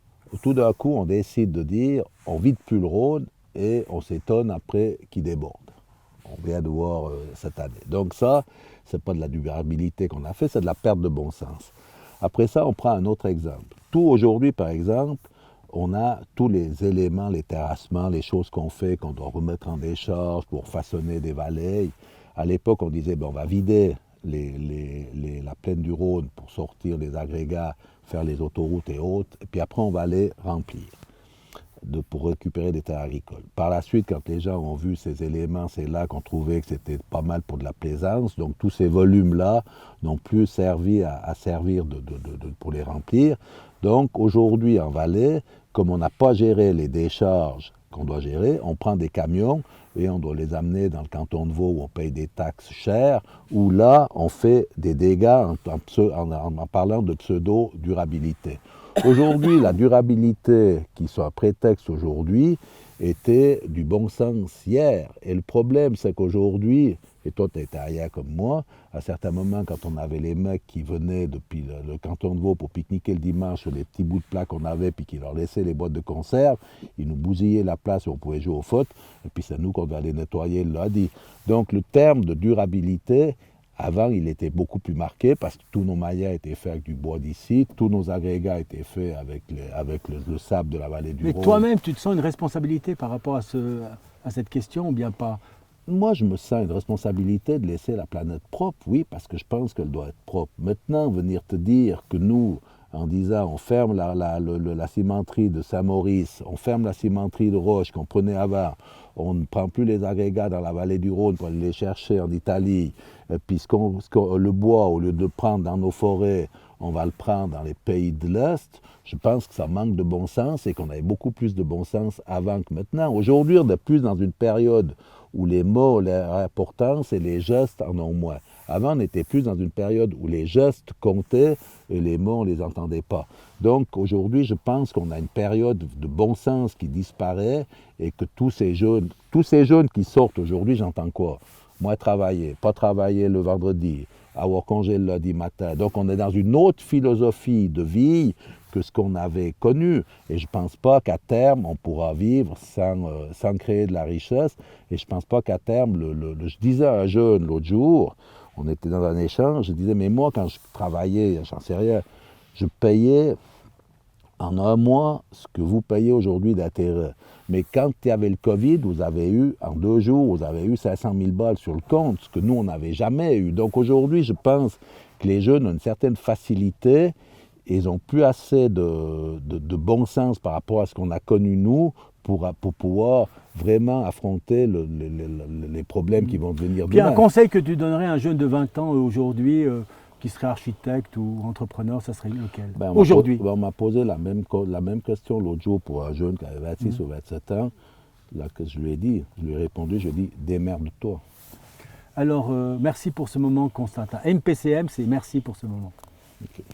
Speaker 2: Tout d'un coup, on décide de dire, on ne vide plus le Rhône et on s'étonne après qu'il déborde. On vient de voir cette année. Donc ça, ce n'est pas de la durabilité qu'on a fait, c'est de la perte de bon sens. Après ça, on prend un autre exemple. Tout aujourd'hui, par exemple, on a tous les éléments, les terrassements, les choses qu'on fait, qu'on doit remettre en décharge pour façonner des vallées. À l'époque, on disait, on va vider la plaine du Rhône pour sortir les agrégats, faire les autoroutes et autres, et puis après, on va les remplir pour récupérer des terres agricoles. Par la suite, quand les gens ont vu ces éléments, c'est là qu'on trouvait que c'était pas mal pour de la plaisance. Donc tous ces volumes-là n'ont plus servi à servir pour les remplir. Donc aujourd'hui, en Valais, comme on n'a pas géré les décharges qu'on doit gérer, on prend des camions et on doit les amener dans le canton de Vaud où on paye des taxes chères, où là, on fait des dégâts en parlant de pseudo-durabilité. Aujourd'hui, la durabilité qui soit prétexte aujourd'hui était du bon sens hier. Et le problème, c'est qu'aujourd'hui, et toi tu étais arrière comme moi, à certains moments, quand on avait les mecs qui venaient depuis le canton de Vaud pour pique-niquer le dimanche sur les petits bouts de plats qu'on avait, puis qui leur laissaient les boîtes de conserve, ils nous bousillaient la place où on pouvait jouer au foot, et puis c'est nous qu'on devait aller nettoyer le lundi. Donc le terme de durabilité, avant, il était beaucoup plus marqué parce que tous nos maillots étaient faits avec du bois d'ici, tous nos agrégats étaient faits avec le sable de la vallée du Rhône.
Speaker 1: Mais toi-même, tu te sens une responsabilité par rapport à cette question ou bien pas?
Speaker 2: Moi, je me sens une responsabilité de laisser la planète propre, oui, parce que je pense qu'elle doit être propre. Maintenant, venir te dire que nous, en disant on ferme la cimenterie de Saint-Maurice, on ferme la cimenterie de Roche qu'on prenait avant, on ne prend plus les agrégats dans la vallée du Rhône pour aller les chercher en Italie, et puis le bois, au lieu de le prendre dans nos forêts, on va le prendre dans les pays de l'Est, je pense que ça manque de bon sens et qu'on avait beaucoup plus de bon sens avant que maintenant. Aujourd'hui, on est plus dans une période où les mots ont leur importance et les gestes en ont moins. Avant, on était plus dans une période où les gestes comptaient et les mots, on ne les entendait pas. Donc aujourd'hui, je pense qu'on a une période de bon sens qui disparaît et que tous ces jeunes qui sortent aujourd'hui, j'entends quoi? Moi, travailler, pas travailler le vendredi, avoir congé le lundi matin. Donc on est dans une autre philosophie de vie que ce qu'on avait connu. Et je ne pense pas qu'à terme, on pourra vivre sans créer de la richesse. Et je ne pense pas qu'à terme, je disais à un jeune l'autre jour, on était dans un échange, je disais, mais moi, quand je travaillais, j'en sais rien, je payais en un mois ce que vous payez aujourd'hui d'intérêt. Mais quand il y avait le Covid, vous avez eu, en 2 jours, vous avez eu 500 000 balles sur le compte, ce que nous, on n'avait jamais eu. Donc aujourd'hui, je pense que les jeunes ont une certaine facilité et ils n'ont plus assez de bon sens par rapport à ce qu'on a connu nous pour pouvoir vraiment affronter les problèmes qui vont devenir
Speaker 1: Puis
Speaker 2: demain.
Speaker 1: un conseil que tu donnerais à un jeune de 20 ans aujourd'hui qui serait architecte ou entrepreneur, ça serait lequel aujourd'hui?
Speaker 2: On m'a posé la même question l'autre jour pour un jeune qui avait 26 ou 27 ans. Là, que je lui ai répondu, je lui ai dit, démerde-toi.
Speaker 1: Alors, merci pour ce moment, Constantin. MPCM, c'est merci pour ce moment.
Speaker 2: Okay.